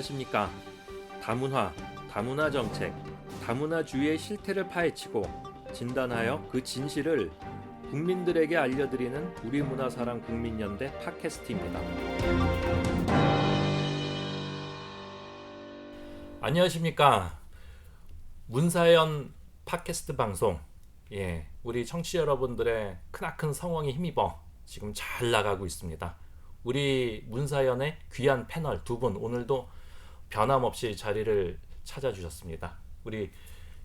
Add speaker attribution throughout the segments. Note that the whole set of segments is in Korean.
Speaker 1: 안녕하십니까. 다문화, 다문화 정책, 다문화주의의 실태를 파헤치고 진단하여 그 진실을 국민들에게 알려드리는 우리문화사랑 국민연대 팟캐스트입니다. 안녕하십니까. 문사연 팟캐스트 방송, 우리 청취자 여러분들의 크나큰 성원에 힘입어 지금 잘 나가고 있습니다. 우리 문사연의 귀한 패널 두 분 오늘도 변함없이 자리를 찾아주셨습니다. 우리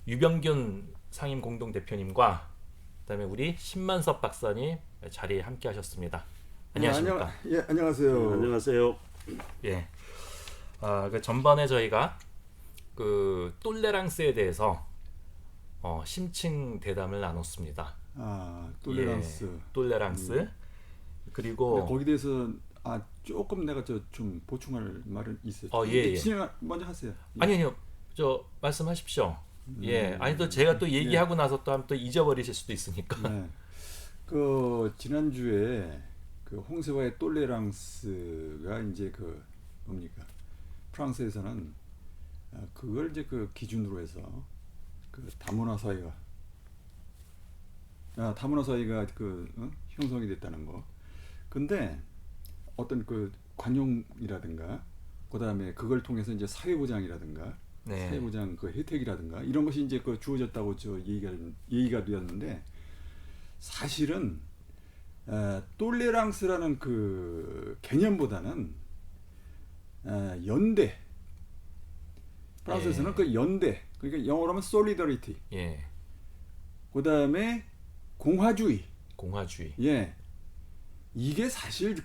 Speaker 1: 유병균 상임 공동대표님과 그다음에 우리 신만섭 박사님 자리에 함께 하셨습니다. 안녕하십니까?
Speaker 2: 안녕하세요.
Speaker 3: 안녕하세요.
Speaker 1: 그 전반에 저희가 그 똘레랑스에 대해서 심층 대담을 나눴습니다.
Speaker 2: 똘레랑스.
Speaker 1: 똘레랑스. 그리고
Speaker 2: 거기에 대해서 조금 내가 좀 보충할 말은 있어요. 진행 먼저 하세요.
Speaker 1: 아니요, 말씀하십시오. 또 제가 또 얘기하고 나서 또 잊어버리실 수도 있으니까.
Speaker 2: 그 지난주에 그 홍세화의 똘레랑스가 이제 그 뭡니까? 프랑스에서는 그걸 이제 그 기준으로 해서 그 다문화 사회가 형성이 됐다는 거. 근데 어떤 그 관용이라든가 그다음에 그걸 통해서 이제 사회보장이라든가 사회보장 그 혜택이라든가 이런 것이 이제 그 주어졌다고 얘기가 되었는데 사실은 똘레랑스라는 그 개념보다는 연대, 프랑스에서는 그 연대, 그러니까 영어로 하면 solidarity, 그다음에 공화주의. 이게 사실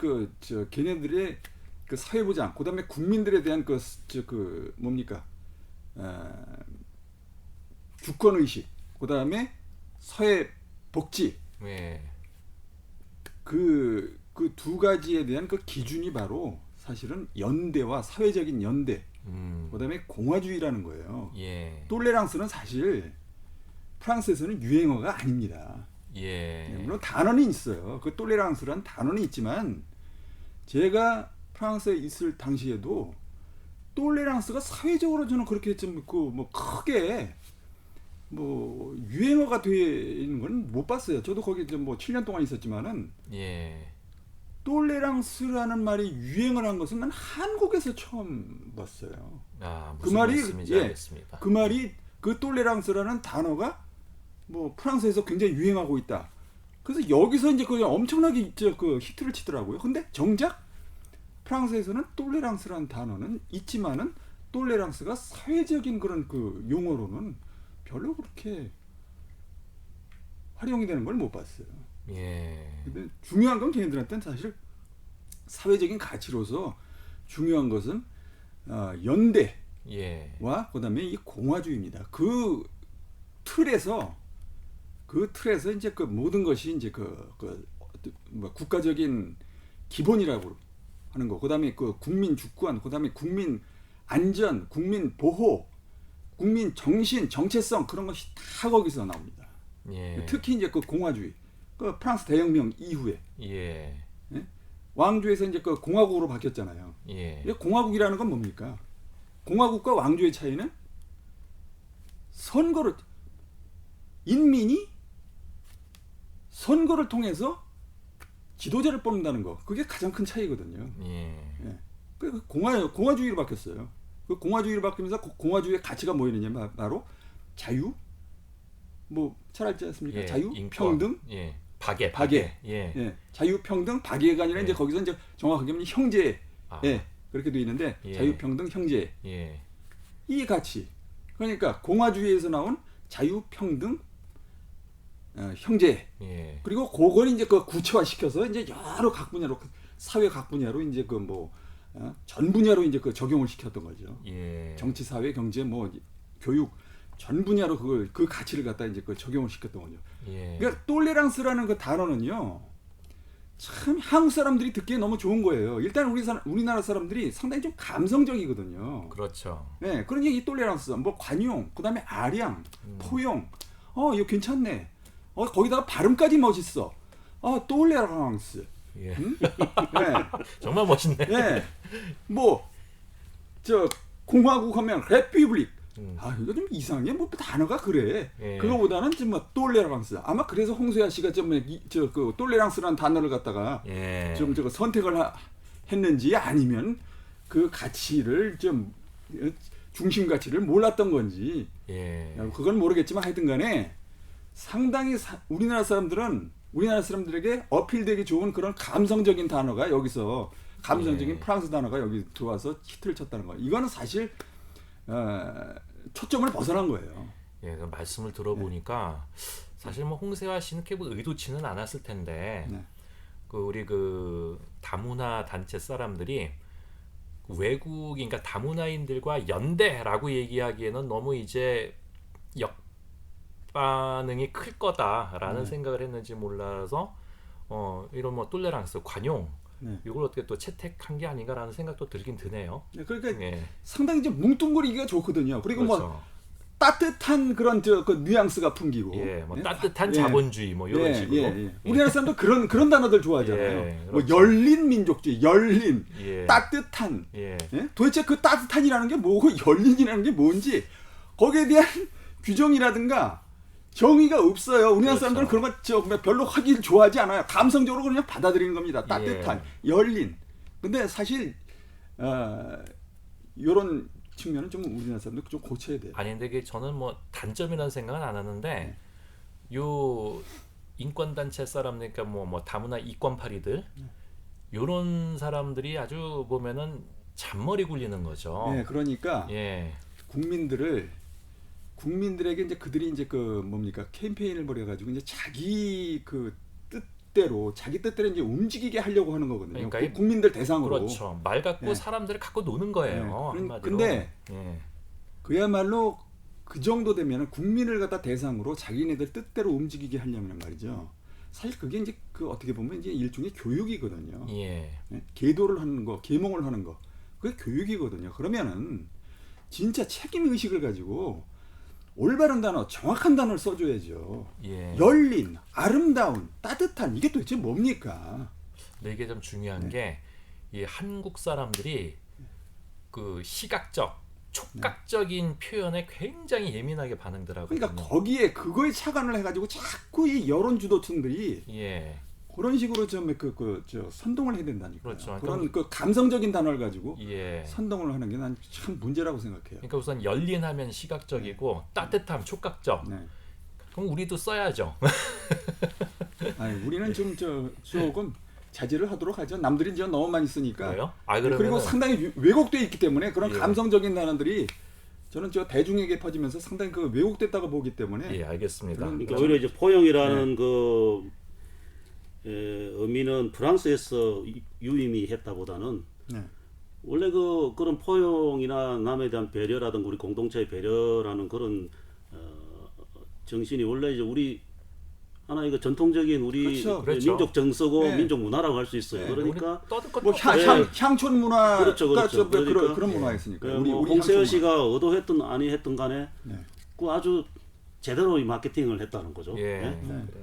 Speaker 2: 걔네들의 그 사회보장, 그다음에 국민들에 대한 뭡니까? 주권 의식, 그다음에 사회 복지. 그 두 가지에 대한 그 기준이 바로 사실은 연대와 사회적인 연대, 그다음에 공화주의라는 거예요. 똘레랑스는 사실 프랑스에서는 유행어가 아닙니다. 물론 단어는 있어요. 그 똘레랑스라는 단어는 있지만 제가 프랑스에 있을 당시에도 똘레랑스가 사회적으로 저는 그렇게 좀 크게 유행어가 되는 건 못 봤어요. 저도 거기 7년 동안 있었지만은 똘레랑스라는 말이 유행을 한 것은 난 한국에서 처음 봤어요.
Speaker 1: 무슨 말씀인지 알겠습니다.
Speaker 2: 그 말이 그 똘레랑스라는 단어가 프랑스에서 굉장히 유행하고 있다. 그래서 여기서 이제 엄청나게 히트를 치더라고요. 근데 정작 프랑스에서는 똘레랑스라는 단어는 있지만은 똘레랑스가 사회적인 그런 그 용어로는 별로 그렇게 활용이 되는 걸 못 봤어요. 근데 중요한 건 걔네들한테는 사실 사회적인 가치로서 중요한 것은 연대와 그다음에 이 공화주의입니다. 그 틀에서 이제 그 모든 것이 이제 국가적인 기본이라고 하는 거. 그다음에 그 국민 주권, 그다음에 국민 안전, 국민 보호, 국민 정신, 정체성 그런 것이 다 거기서 나옵니다. 특히 이제 그 공화주의, 그 프랑스 대혁명 이후에 왕조에서 이제 그 공화국으로 바뀌었잖아요. 공화국이라는 건 뭡니까? 공화국과 왕조의 차이는 인민이 선거를 통해서 지도자를 뽑는다는 거, 그게 가장 큰 차이거든요. 그 공화주의로 바뀌었어요. 그 공화주의로 바뀌면서 공화주의의 가치가 뭐였느냐, 바로 자유, 잘 알지 않습니까? 자유,
Speaker 1: 인권,
Speaker 2: 평등,
Speaker 1: 박애.
Speaker 2: 자유, 평등, 박애가 아니라 이제 거기서 이제 정확하게 하면 형제, 그렇게 돼 있는데 자유, 평등, 형제, 이 가치. 그러니까 공화주의에서 나온 자유, 평등, 형제. 그리고 그걸 이제 그 구체화시켜서 이제 여러 각 분야로, 사회 각 분야로 이제 전 분야로 이제 적용을 시켰던 거죠. 정치, 사회, 경제, 교육 전 분야로 그 가치를 갖다 이제 적용을 시켰던 거죠. 그러니까 똘레랑스라는 그 단어는요, 참 한국 사람들이 듣기에 너무 좋은 거예요. 일단 우리나라 사람들이 상당히 좀 감성적이거든요.
Speaker 1: 그렇죠.
Speaker 2: 그러니까 이 똘레랑스, 관용, 그다음에 아량, 포용, 이거 괜찮네. 거기다가 발음까지 멋있어. 똘레랑스.
Speaker 1: 정말 멋있네.
Speaker 2: 공화국 하면 레피블릭. 아 이거 좀 이상해. 뭐 단어가 그래.
Speaker 1: 예.
Speaker 2: 그거보다는 좀 뭐 똘레랑스. 아마 그래서 홍수야 씨가 좀저그 똘레랑스라는 단어를 갖다가
Speaker 1: 예.
Speaker 2: 좀 저거 선택을 했는지 아니면 그 가치를 좀 중심 가치를 몰랐던 건지.
Speaker 1: 예.
Speaker 2: 그건 모르겠지만 하여튼간에 상당히 우리나라 사람들에게 어필되기 좋은 그런 감성적인 단어가 여기서 감성적인
Speaker 1: 예.
Speaker 2: 프랑스 단어가 여기 들어와서 히트를 쳤다는 거예요. 이거는 사실 초점을 벗어난 거예요.
Speaker 1: 예, 그 말씀을 들어보니까 사실 뭐 홍세화 씨는 뭐 의도치는 않았을 텐데
Speaker 2: 네.
Speaker 1: 그 우리 그 다문화 단체 사람들이 외국인, 그러니까 다문화인들과 연대라고 얘기하기에는 너무 이제 역반응이 클 거다라는 생각을 했는지 몰라서 이런 뭐 똘레랑스, 관용
Speaker 2: 네.
Speaker 1: 이걸 어떻게 또 채택한 게 아닌가라는 생각도 들긴 드네요.
Speaker 2: 네, 그러니까
Speaker 1: 예.
Speaker 2: 상당히 이제 뭉뚱그리기가 좋거든요. 그리고
Speaker 1: 그렇죠.
Speaker 2: 뭐 따뜻한 그런 그 뉘앙스가 풍기고,
Speaker 1: 예, 뭐
Speaker 2: 네?
Speaker 1: 따뜻한
Speaker 2: 예.
Speaker 1: 자본주의 뭐 이런 식으로.
Speaker 2: 우리나라 사람도 그런 단어들 좋아하잖아요.
Speaker 1: 예,
Speaker 2: 뭐
Speaker 1: 그렇죠.
Speaker 2: 열린 민족주의, 열린,
Speaker 1: 예.
Speaker 2: 따뜻한.
Speaker 1: 예.
Speaker 2: 예? 도대체 그 따뜻한이라는 게 뭐고 열린이라는 게 뭔지 거기에 대한 규정이라든가 정의가 없어요. 우리나라
Speaker 1: 그렇죠.
Speaker 2: 사람들은 그런 거 별로 하길 좋아하지 않아요. 감성적으로 그냥 받아들이는 겁니다. 따뜻한, 열린. 근데 사실 이런 측면은 좀 우리나라 사람들 좀 고쳐야 돼요.
Speaker 1: 아니 근데 저는 뭐 단점이라는 생각은 안 하는데 요 인권 단체 사람, 그러니까 뭐 다문화 이권파리들 요런 사람들이 아주 보면은 잔머리 굴리는 거죠.
Speaker 2: 네, 그러니까
Speaker 1: 예.
Speaker 2: 국민들에게 이제 그들이 이제 그 뭡니까 캠페인을 벌여가지고 이제 자기 뜻대로 이제 움직이게 하려고 하는 거거든요.
Speaker 1: 그러니까
Speaker 2: 국민들 대상으로.
Speaker 1: 그렇죠. 말 갖고
Speaker 2: 예.
Speaker 1: 사람들을 갖고 노는 거예요.
Speaker 2: 예.
Speaker 1: 한마디로.
Speaker 2: 근데
Speaker 1: 예.
Speaker 2: 그야말로 그 정도 되면은 국민을 갖다 대상으로 자기네들 뜻대로 움직이게 하려면 말이죠. 사실 그게 이제 그 어떻게 보면 이제 일종의 교육이거든요.
Speaker 1: 예.
Speaker 2: 예? 계도를 하는 거, 계몽을 하는 거, 그게 교육이거든요. 그러면은 진짜 책임 의식을 가지고 올바른 단어, 정확한 단어를 써줘야죠.
Speaker 1: 예.
Speaker 2: 열린, 아름다운, 따뜻한 이게 도대체 뭡니까?
Speaker 1: 근데 이게 좀 중요한
Speaker 2: 네.
Speaker 1: 게 이 한국 사람들이 그 시각적, 촉각적인 표현에 굉장히 예민하게 반응들 하거든요.
Speaker 2: 그러니까 거기에 그거에 착안을 해가지고 자꾸 이 여론 주도층들이
Speaker 1: 예.
Speaker 2: 그런 식으로 저 선동을 해야 된다니까.
Speaker 1: 그렇죠.
Speaker 2: 그런 그 감성적인 단어를 가지고
Speaker 1: 예.
Speaker 2: 선동을 하는 게 난 참 문제라고 생각해요.
Speaker 1: 그러니까 우선 열린하면 시각적이고 따뜻함 촉각적.
Speaker 2: 네.
Speaker 1: 그럼 우리도 써야죠.
Speaker 2: 아니, 우리는 좀 조금 자제를 하도록 하죠. 남들이 이제 너무 많이 쓰니까.
Speaker 1: 그래요? 아,
Speaker 2: 그리고
Speaker 1: 그러면은
Speaker 2: 상당히 왜곡돼 있기 때문에 그런
Speaker 1: 예.
Speaker 2: 감성적인 단어들이 저는 대중에게 퍼지면서 상당히 그 왜곡됐다고 보기 때문에.
Speaker 1: 예, 알겠습니다.
Speaker 3: 그러니까 오히려 이제 포용이라는 그 의미는 프랑스에서 유의미했다보다는
Speaker 2: 네.
Speaker 3: 원래 그런 포용이나 남에 대한 배려라든가 우리 공동체의 배려라는 그런 정신이 원래 이제 우리 하나 이거 전통적인 우리
Speaker 2: 그렇죠.
Speaker 1: 그렇죠.
Speaker 3: 민족 정서고
Speaker 2: 네.
Speaker 3: 민족 문화라고 할 수 있어요.
Speaker 2: 네.
Speaker 3: 그러니까
Speaker 1: 떠들
Speaker 2: 뭐
Speaker 1: 것도
Speaker 2: 향촌 문화가
Speaker 3: 그렇죠. 그러니까
Speaker 2: 그런 문화였으니까.
Speaker 3: 뭐 홍세현 씨가 의도했든 아니 했든 간에
Speaker 2: 네.
Speaker 3: 그 아주 제대로 이 마케팅을 했다는 거죠.
Speaker 1: 예.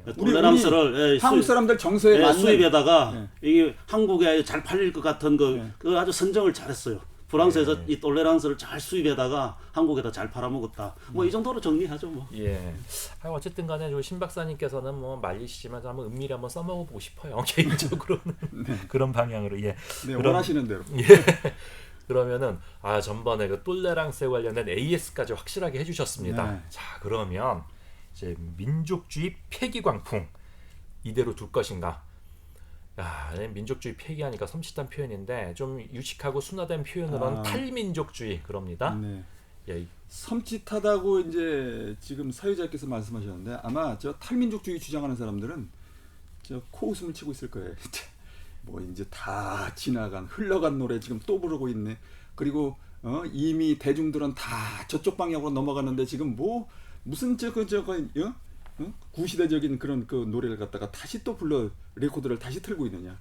Speaker 3: 예? 톨레랑스를
Speaker 2: 한국 사람들 정서에 맞는
Speaker 3: 수입에다가 이게 한국에 잘 팔릴 것 같은 그 아주 선정을 잘했어요. 프랑스에서 이 톨레랑스를 잘 수입에다가 한국에다 잘 팔아먹었다. 뭐 이 정도로 정리하죠. 뭐.
Speaker 1: 예. 어쨌든 간에 신 박사님께서는 뭐 말리시지만 한번 은밀히 한번 써먹어보고 싶어요. 개인적으로는 그런 방향으로. 예.
Speaker 2: 네,
Speaker 1: 그럼-
Speaker 2: 원하시는 대로.
Speaker 1: 예. 그러면은 전번에 그 똘레랑스에 관련된 AS까지 확실하게 해주셨습니다.
Speaker 2: 네.
Speaker 1: 자, 그러면 이제 민족주의 폐기 광풍 이대로 둘 것인가? 민족주의 폐기하니까 섬찟한 표현인데 좀 유식하고 순화된 표현으로는 탈민족주의 그럽니다.
Speaker 2: 네.
Speaker 1: 예.
Speaker 2: 섬찟하다고 이제 지금 사회자께서 말씀하셨는데 아마 저 탈민족주의 주장하는 사람들은 저 코웃음을 치고 있을 거예요. 뭐 이제 다 지나간 흘러간 노래 지금 또 부르고 있네. 그리고 이미 대중들은 다 저쪽 방향으로 넘어갔는데 지금 뭐 무슨 구시대적인 그런 그 노래를 갖다가 다시 또 불러 레코드를 다시 틀고 있느냐.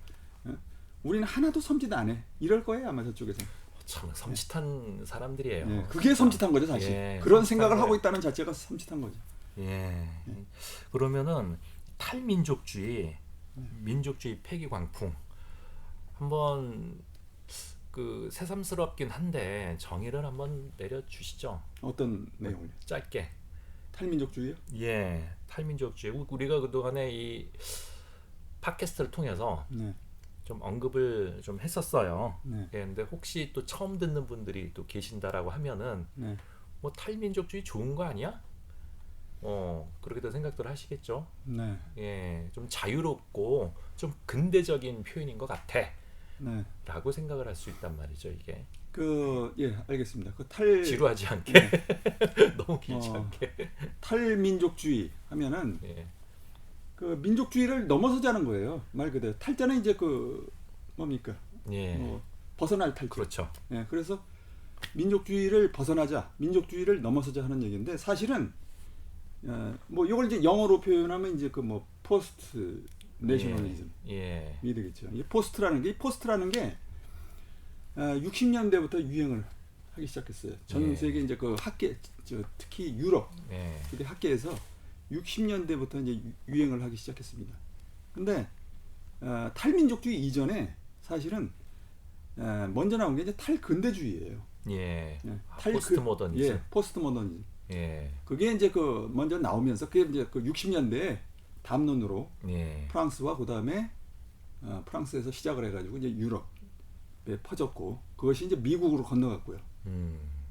Speaker 2: 우리는 하나도 섬찟 안 해. 이럴 거예요 아마 저쪽에서.
Speaker 1: 참 섬찟한 사람들이에요.
Speaker 2: 네, 그게 섬찟한 거죠 사실.
Speaker 1: 예,
Speaker 2: 그런
Speaker 1: 섬찟한
Speaker 2: 생각을
Speaker 1: 거예요.
Speaker 2: 하고 있다는 자체가 섬찟한 거죠.
Speaker 1: 예. 그러면은 탈민족주의, 민족주의 폐기 광풍 한번 그 새삼스럽긴 한데 정의를 한번 내려주시죠.
Speaker 2: 어떤 내용을?
Speaker 1: 짧게.
Speaker 2: 탈민족주의요?
Speaker 1: 예, 탈민족주의. 우리가 그동안에 이 팟캐스트를 통해서
Speaker 2: 네.
Speaker 1: 좀 언급을 좀 했었어요.
Speaker 2: 네.
Speaker 1: 예, 근데 혹시 또 처음 듣는 분들이 또 계신다라고 하면은
Speaker 2: 네.
Speaker 1: 뭐 탈민족주의 좋은 거 아니야? 그렇게도 생각들 하시겠죠.
Speaker 2: 네.
Speaker 1: 예, 좀 자유롭고 좀 근대적인 표현인 것 같아.
Speaker 2: 네.
Speaker 1: 라고 생각을 할 수 있단 말이죠, 이게.
Speaker 2: 예, 알겠습니다.
Speaker 1: 지루하지 않게.
Speaker 2: 네.
Speaker 1: 너무 길지 않게.
Speaker 2: 탈민족주의 하면은
Speaker 1: 예.
Speaker 2: 그 민족주의를 넘어서자는 거예요. 말 그대로 탈자는 이제 뭡니까?
Speaker 1: 예.
Speaker 2: 벗어날 탈자.
Speaker 1: 그렇죠.
Speaker 2: 예, 그래서 민족주의를 벗어나자, 민족주의를 넘어서자 하는 얘기인데 사실은 뭐 이걸 이제 영어로 표현하면 이제 포스트 내셔널리즘이 되겠죠. 이 포스트라는 게 60년대부터 유행을 하기 시작했어요. 전 세계 이제 특히 유럽 학계에서 60년대부터 이제 유행을 하기 시작했습니다. 근데 탈민족주의 이전에 사실은 먼저 나온 게 이제 탈근대주의예요.
Speaker 1: 포스트모더니즘.
Speaker 2: 포스트모더니즘. 그게 이제 먼저 나오면서 그게 이제 60년대에 담론으로 프랑스와 그다음에 프랑스에서 시작을 해가지고 이제 유럽에 퍼졌고 그것이 이제 미국으로 건너갔고요.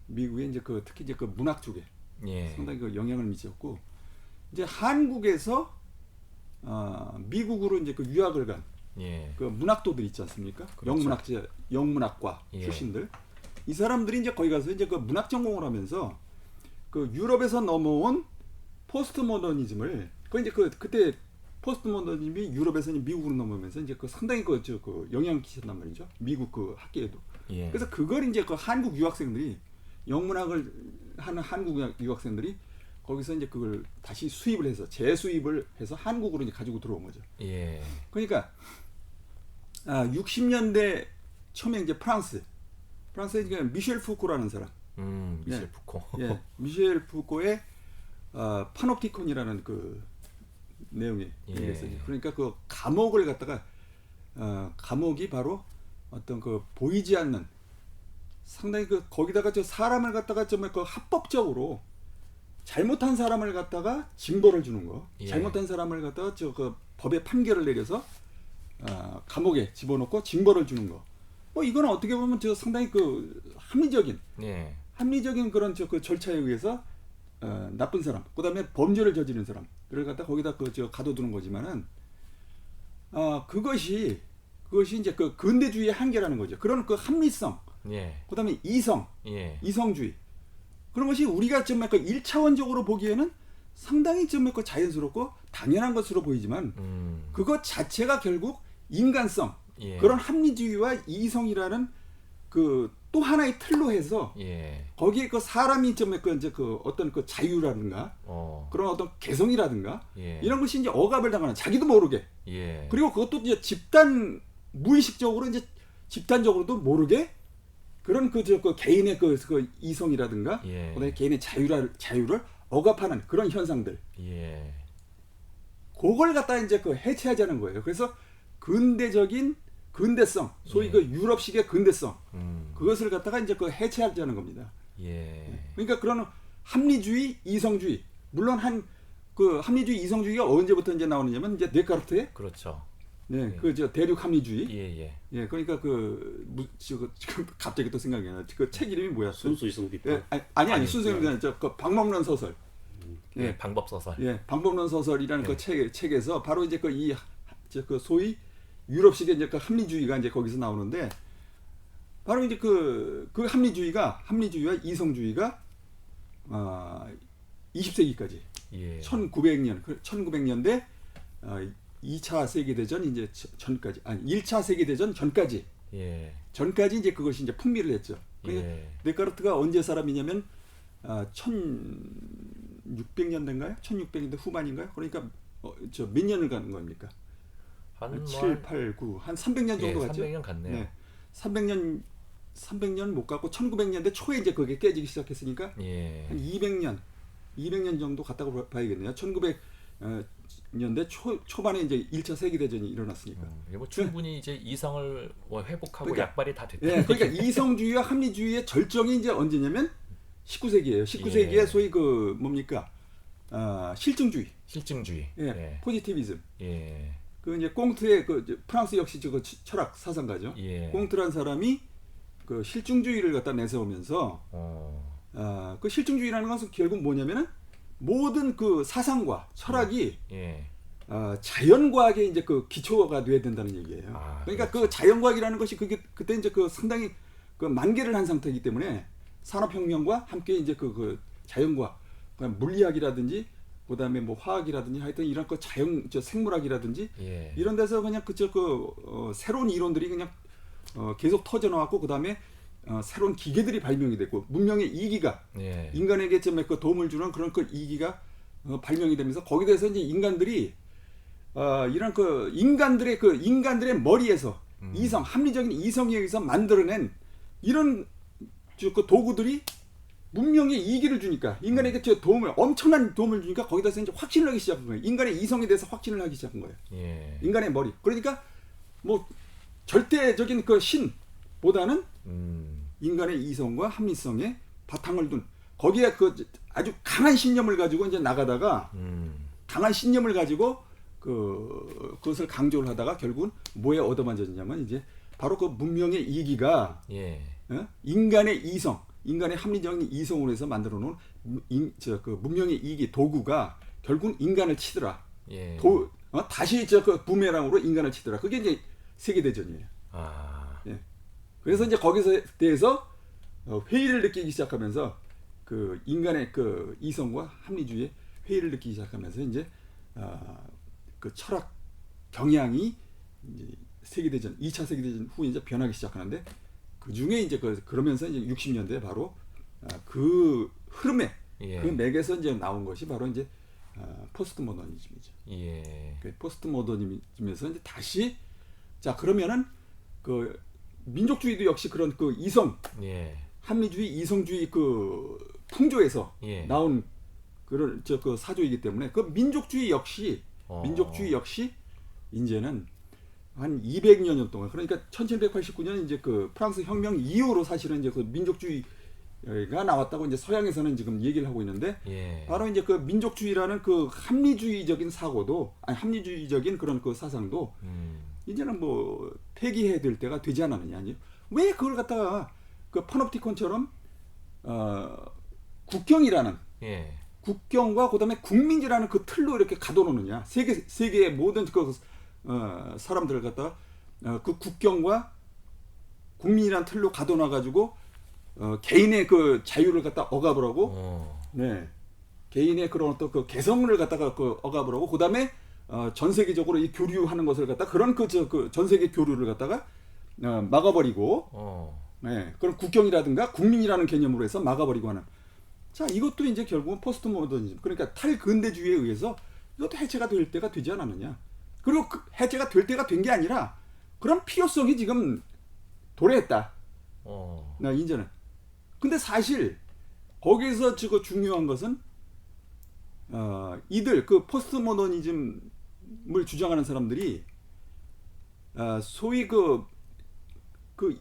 Speaker 2: 미국에 이제 특히 이제 문학 쪽에 상당히 영향을 미쳤고 이제 한국에서 미국으로 이제 유학을 간 문학도들 있지 않습니까? 그렇죠. 영문학과 출신들 이 사람들이 이제 거기 가서 이제 문학 전공을 하면서 유럽에서 넘어온 포스트모더니즘을 이제 그때 포스트모더니즘이 유럽에서 이제 미국으로 넘어오면서 이제 상당히 영향을 끼쳤단 말이죠. 미국 학계에도. 그래서 그걸 이제 한국 유학생들이 영문학을 하는 한국 유학생들이 거기서 이제 그걸 다시 수입을 해서 재수입을 해서 한국으로 이제 가지고 들어온 거죠. 그러니까 60년대 처음에 이제 프랑스에 이제 미셸 푸코라는 사람.
Speaker 1: 미셸 푸코.
Speaker 2: 미셸 푸코의 파놉티콘이라는 내용이 있어요. 그러니까 감옥을 갖다가 감옥이 바로 어떤 보이지 않는 상당히 거기다가 사람을 갖다가 좀 합법적으로 잘못한 사람을 갖다가 징벌을 주는 거, 잘못한 사람을 갖다가 법의 판결을 내려서 감옥에 집어넣고 징벌을 주는 거. 이거는 어떻게 보면 상당히 합리적인 그런 절차에 의해서 나쁜 사람, 그다음에 범죄를 저지른 사람을 갖다 거기다 가둬두는 거지만은 그것이 이제 근대주의의 한계라는 거죠. 그런 합리성, 그다음에 이성주의 그런 것이 우리가 좀 1차원적으로 보기에는 상당히 좀 자연스럽고 당연한 것으로 보이지만 그것 자체가 결국 인간성, 그런 합리주의와 이성이라는 또 하나의 틀로 해서 거기에 사람이 좀 이제 어떤 자유라든가 그런 어떤 개성이라든가 이런 것이 이제 억압을 당하는 자기도 모르게 그리고 그것도 이제 무의식적으로 이제 집단적으로도 모르게 그런 개인의 이성이라든가 그다음에 개인의 자유를 억압하는 그런 현상들 그걸 갖다 이제 해체하자는 거예요. 그래서 근대성, 소위 유럽식의 근대성, 그것을 갖다가 이제 해체하자는 겁니다. 그러니까 그런 합리주의, 이성주의, 물론 합리주의, 이성주의가 언제부터 이제 나오느냐면 이제 데카르트의
Speaker 1: 그렇죠.
Speaker 2: 대륙 합리주의. 그러니까 지금 갑자기 또 생각이 나. 책 이름이 뭐야?
Speaker 3: 순수이성 비판.
Speaker 2: 아니 순수이성 비판. 방법론 소설.
Speaker 1: 방법 소설.
Speaker 2: 방법론 소설이라는 책에서 바로 이제 소위 유럽식의 이제 합리주의가 이제 거기서 나오는데 바로 이제 그 합리주의와 이성주의가 20세기까지 1900년대 2차 세계대전 이제 전까지 1차 세계대전 전까지 이제 그것이 이제 풍미를 했죠. 데카르트가 언제 사람이냐면 1600년대인가요? 1600년대 후반인가요? 그러니까 몇 년을 가는 겁니까?
Speaker 1: 한
Speaker 2: 7, 8, 9, 한 300년 정도 갔죠?
Speaker 1: 300년 갔네요.
Speaker 2: 300년 못 갔고 1900년대 초에 이제 그게 깨지기 시작했으니까 한 200년 정도 갔다고 봐야겠네요. 19년대 초반에 이제 1차 세계 대전이 일어났으니까.
Speaker 1: 이게 뭐 충분히 이제 이성을 뭐 회복하고
Speaker 2: 그러니까,
Speaker 1: 약발이 다 됐다.
Speaker 2: 예, 그러니까 이성주의와 합리주의의 절정이 이제 언제냐면 19세기예요. 19세기에
Speaker 1: 예.
Speaker 2: 소위 그 뭡니까? 실증주의.
Speaker 1: 실증주의.
Speaker 2: 예.
Speaker 1: 예.
Speaker 2: 포지티비즘.
Speaker 1: 예.
Speaker 2: 그 이제 꽁트의 그 프랑스 역시 그 철학 사상가죠.
Speaker 1: 예.
Speaker 2: 꽁트란 사람이 그 실증주의를 갖다 내세우면서 그 실증주의라는 것은 결국 뭐냐면은 모든 그 사상과 철학이
Speaker 1: 예.
Speaker 2: 자연과학에 이제 그 기초가 돼야 된다는 얘기예요. 그러니까
Speaker 1: 그렇죠.
Speaker 2: 그 자연과학이라는 것이 그게 그때 이제 그 상당히 그 만개를 한 상태이기 때문에 산업혁명과 함께 이제 그 자연과학, 물리학이라든지 그다음에 뭐 화학이라든지 하여튼 이런 그 생물학이라든지
Speaker 1: 예.
Speaker 2: 이런 데서 그냥 새로운 이론들이 그냥 계속 터져 나왔고 그다음에 새로운 기계들이 발명이 됐고 문명의 이기가
Speaker 1: 예.
Speaker 2: 인간에게 좀 그 도움을 주는 그런 그 이기가 발명이 되면서 거기에 대해서 이제 인간들이 이런 그 인간들의 머리에서 이성 합리적인 이성에 의해서 만들어낸 이런 그 도구들이 문명의 이기를 주니까 인간에게 엄청난 도움을 주니까 거기다서 이제 확신을 하기 시작한 거예요. 인간의 이성에 대해서 확신을 하기 시작한 거예요.
Speaker 1: 예.
Speaker 2: 인간의 머리. 그러니까 뭐 절대적인 그 신보다는 인간의 이성과 합리성에 바탕을 둔 거기에 그 아주 강한 신념을 가지고 이제 나가다가 강한 신념을 가지고 그것을 강조를 하다가 결국은 뭐에 얻어맞았냐면 이제 바로 그 문명의 이기가
Speaker 1: 예.
Speaker 2: 인간의 이성, 인간의 합리적인 이성으로 해서 만들어 놓은 그 문명의 이기 도구가 결국은 인간을 치더라.
Speaker 1: 예.
Speaker 2: 다시 그 부메랑으로 인간을 치더라. 그게 이제 세계 대전이에요. 예. 그래서 이제 거기서 대해서 회의를 느끼기 시작하면서 그 인간의 그 이성과 합리주의의 회의를 느끼기 시작하면서 이제 그 철학 경향이 이제 세계대전 2차 세계대전 후에 이제 변하기 시작하는데 그 중에 이제 그러면서 이제 60년대 바로 그 흐름에
Speaker 1: 예.
Speaker 2: 그 맥에서 이제 나온 것이 바로 이제 포스트 모더니즘이죠.
Speaker 1: 예.
Speaker 2: 그 포스트 모더니즘에서 이제 다시 자 그러면은 그 민족주의도 역시 그런 그 이성
Speaker 1: 예.
Speaker 2: 합리주의 이성주의 그 풍조에서
Speaker 1: 예.
Speaker 2: 나온 그런 그 사조이기 때문에 그 민족주의 역시 이제는 한 200여 년 동안 그러니까 1789년 이제 그 프랑스 혁명 이후로 사실은 이제 그 민족주의가 나왔다고 이제 서양에서는 지금 얘기를 하고 있는데
Speaker 1: 예.
Speaker 2: 바로 이제 그 민족주의라는 그 합리주의적인 사고도 합리주의적인 그런 그 사상도 이제는 뭐 폐기해야 될 때가 되지 않았느냐. 왜 그걸 갖다가 그 파놉티콘처럼 국경이라는
Speaker 1: 예.
Speaker 2: 국경과 그다음에 국민이라는 그 틀로 이렇게 가둬놓느냐. 세계의 모든 그 사람들을 갖다가 그 국경과 국민이라는 틀로 가둬놔 가지고 개인의 그 자유를 갖다 억압을 하고 네. 개인의 그런 어떤 그 개성을 갖다가 그 억압을 하고 그다음에 전 세계적으로 이 교류하는 것을 갖다 그런 그 전 세계 교류를 갖다가 막아버리고 네. 그런 국경이라든가 국민이라는 개념으로 해서 막아버리고 하는 자 이것도 이제 결국은 포스트 모더니즘 그러니까 탈근대주의에 의해서 이것도 해체가 될 때가 되지 않았느냐. 그리고 그 해체가 될 때가 된 게 아니라 그런 필요성이 지금 도래했다. 이제는. 근데 사실 거기서 지금 중요한 것은 이들 그 포스트 모더니즘을 주장하는 사람들이 소위 그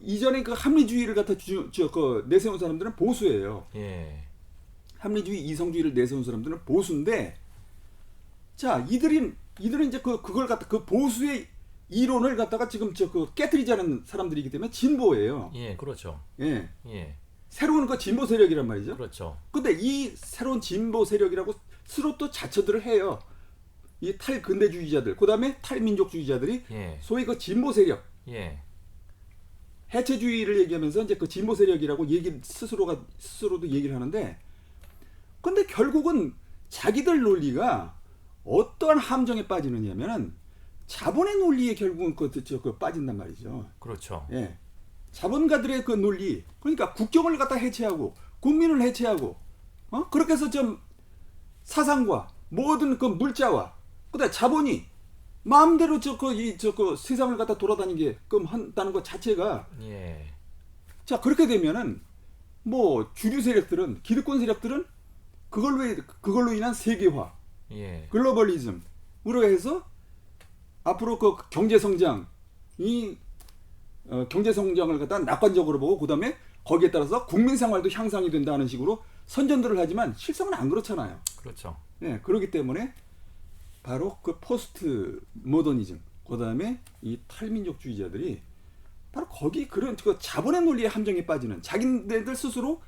Speaker 2: 이전에 그 합리주의를 갖다 내세운 사람들은 보수예요.
Speaker 1: 예.
Speaker 2: 합리주의, 이성주의를 내세운 사람들은 보수인데, 자 이들은 이제 그걸 갖다 그 보수의 이론을 갖다가 지금 깨트리자는 사람들이기 때문에 진보예요.
Speaker 1: 예, 그렇죠.
Speaker 2: 예.
Speaker 1: 예.
Speaker 2: 새로운 그 진보 세력이란 말이죠.
Speaker 1: 그렇죠.
Speaker 2: 근데 이 새로운 진보 세력이라고 스스로 또 자처들을 해요. 이 탈근대주의자들, 그다음에 탈민족주의자들이
Speaker 1: 예.
Speaker 2: 소위 그 진보 세력.
Speaker 1: 예.
Speaker 2: 해체주의를 얘기하면서 이제 그 진보 세력이라고 스스로도 얘기를 하는데, 근데 결국은 자기들 논리가 어떠한 함정에 빠지느냐면은 자본의 논리에 결국은 빠진단 말이죠.
Speaker 1: 그렇죠.
Speaker 2: 예. 자본가들의 그 논리, 그러니까 국경을 갖다 해체하고 국민을 해체하고, 그렇게 해서 좀 사상과 모든 그 물자와 그다음 자본이 마음대로 세상을 갖다 돌아다니게끔 한다는 것 자체가
Speaker 1: 예.
Speaker 2: 자 그렇게 되면은 뭐 주류 세력들은 기득권 세력들은 그걸로 인한 세계화,
Speaker 1: 예.
Speaker 2: 글로벌리즘, 해서 앞으로 그 경제 성장을 갖다 낙관적으로 보고 그다음에 거기에 따라서 국민 생활도 향상이 된다는 식으로 선전들을 하지만 실상은 안 그렇잖아요.
Speaker 1: 그렇죠.
Speaker 2: 예, 그렇기 때문에 바로 그 포스트 모더니즘, 그다음에 이 탈민족주의자들이 바로 거기 그런 그 자본의 논리의 함정에 빠지는 자기네들 스스로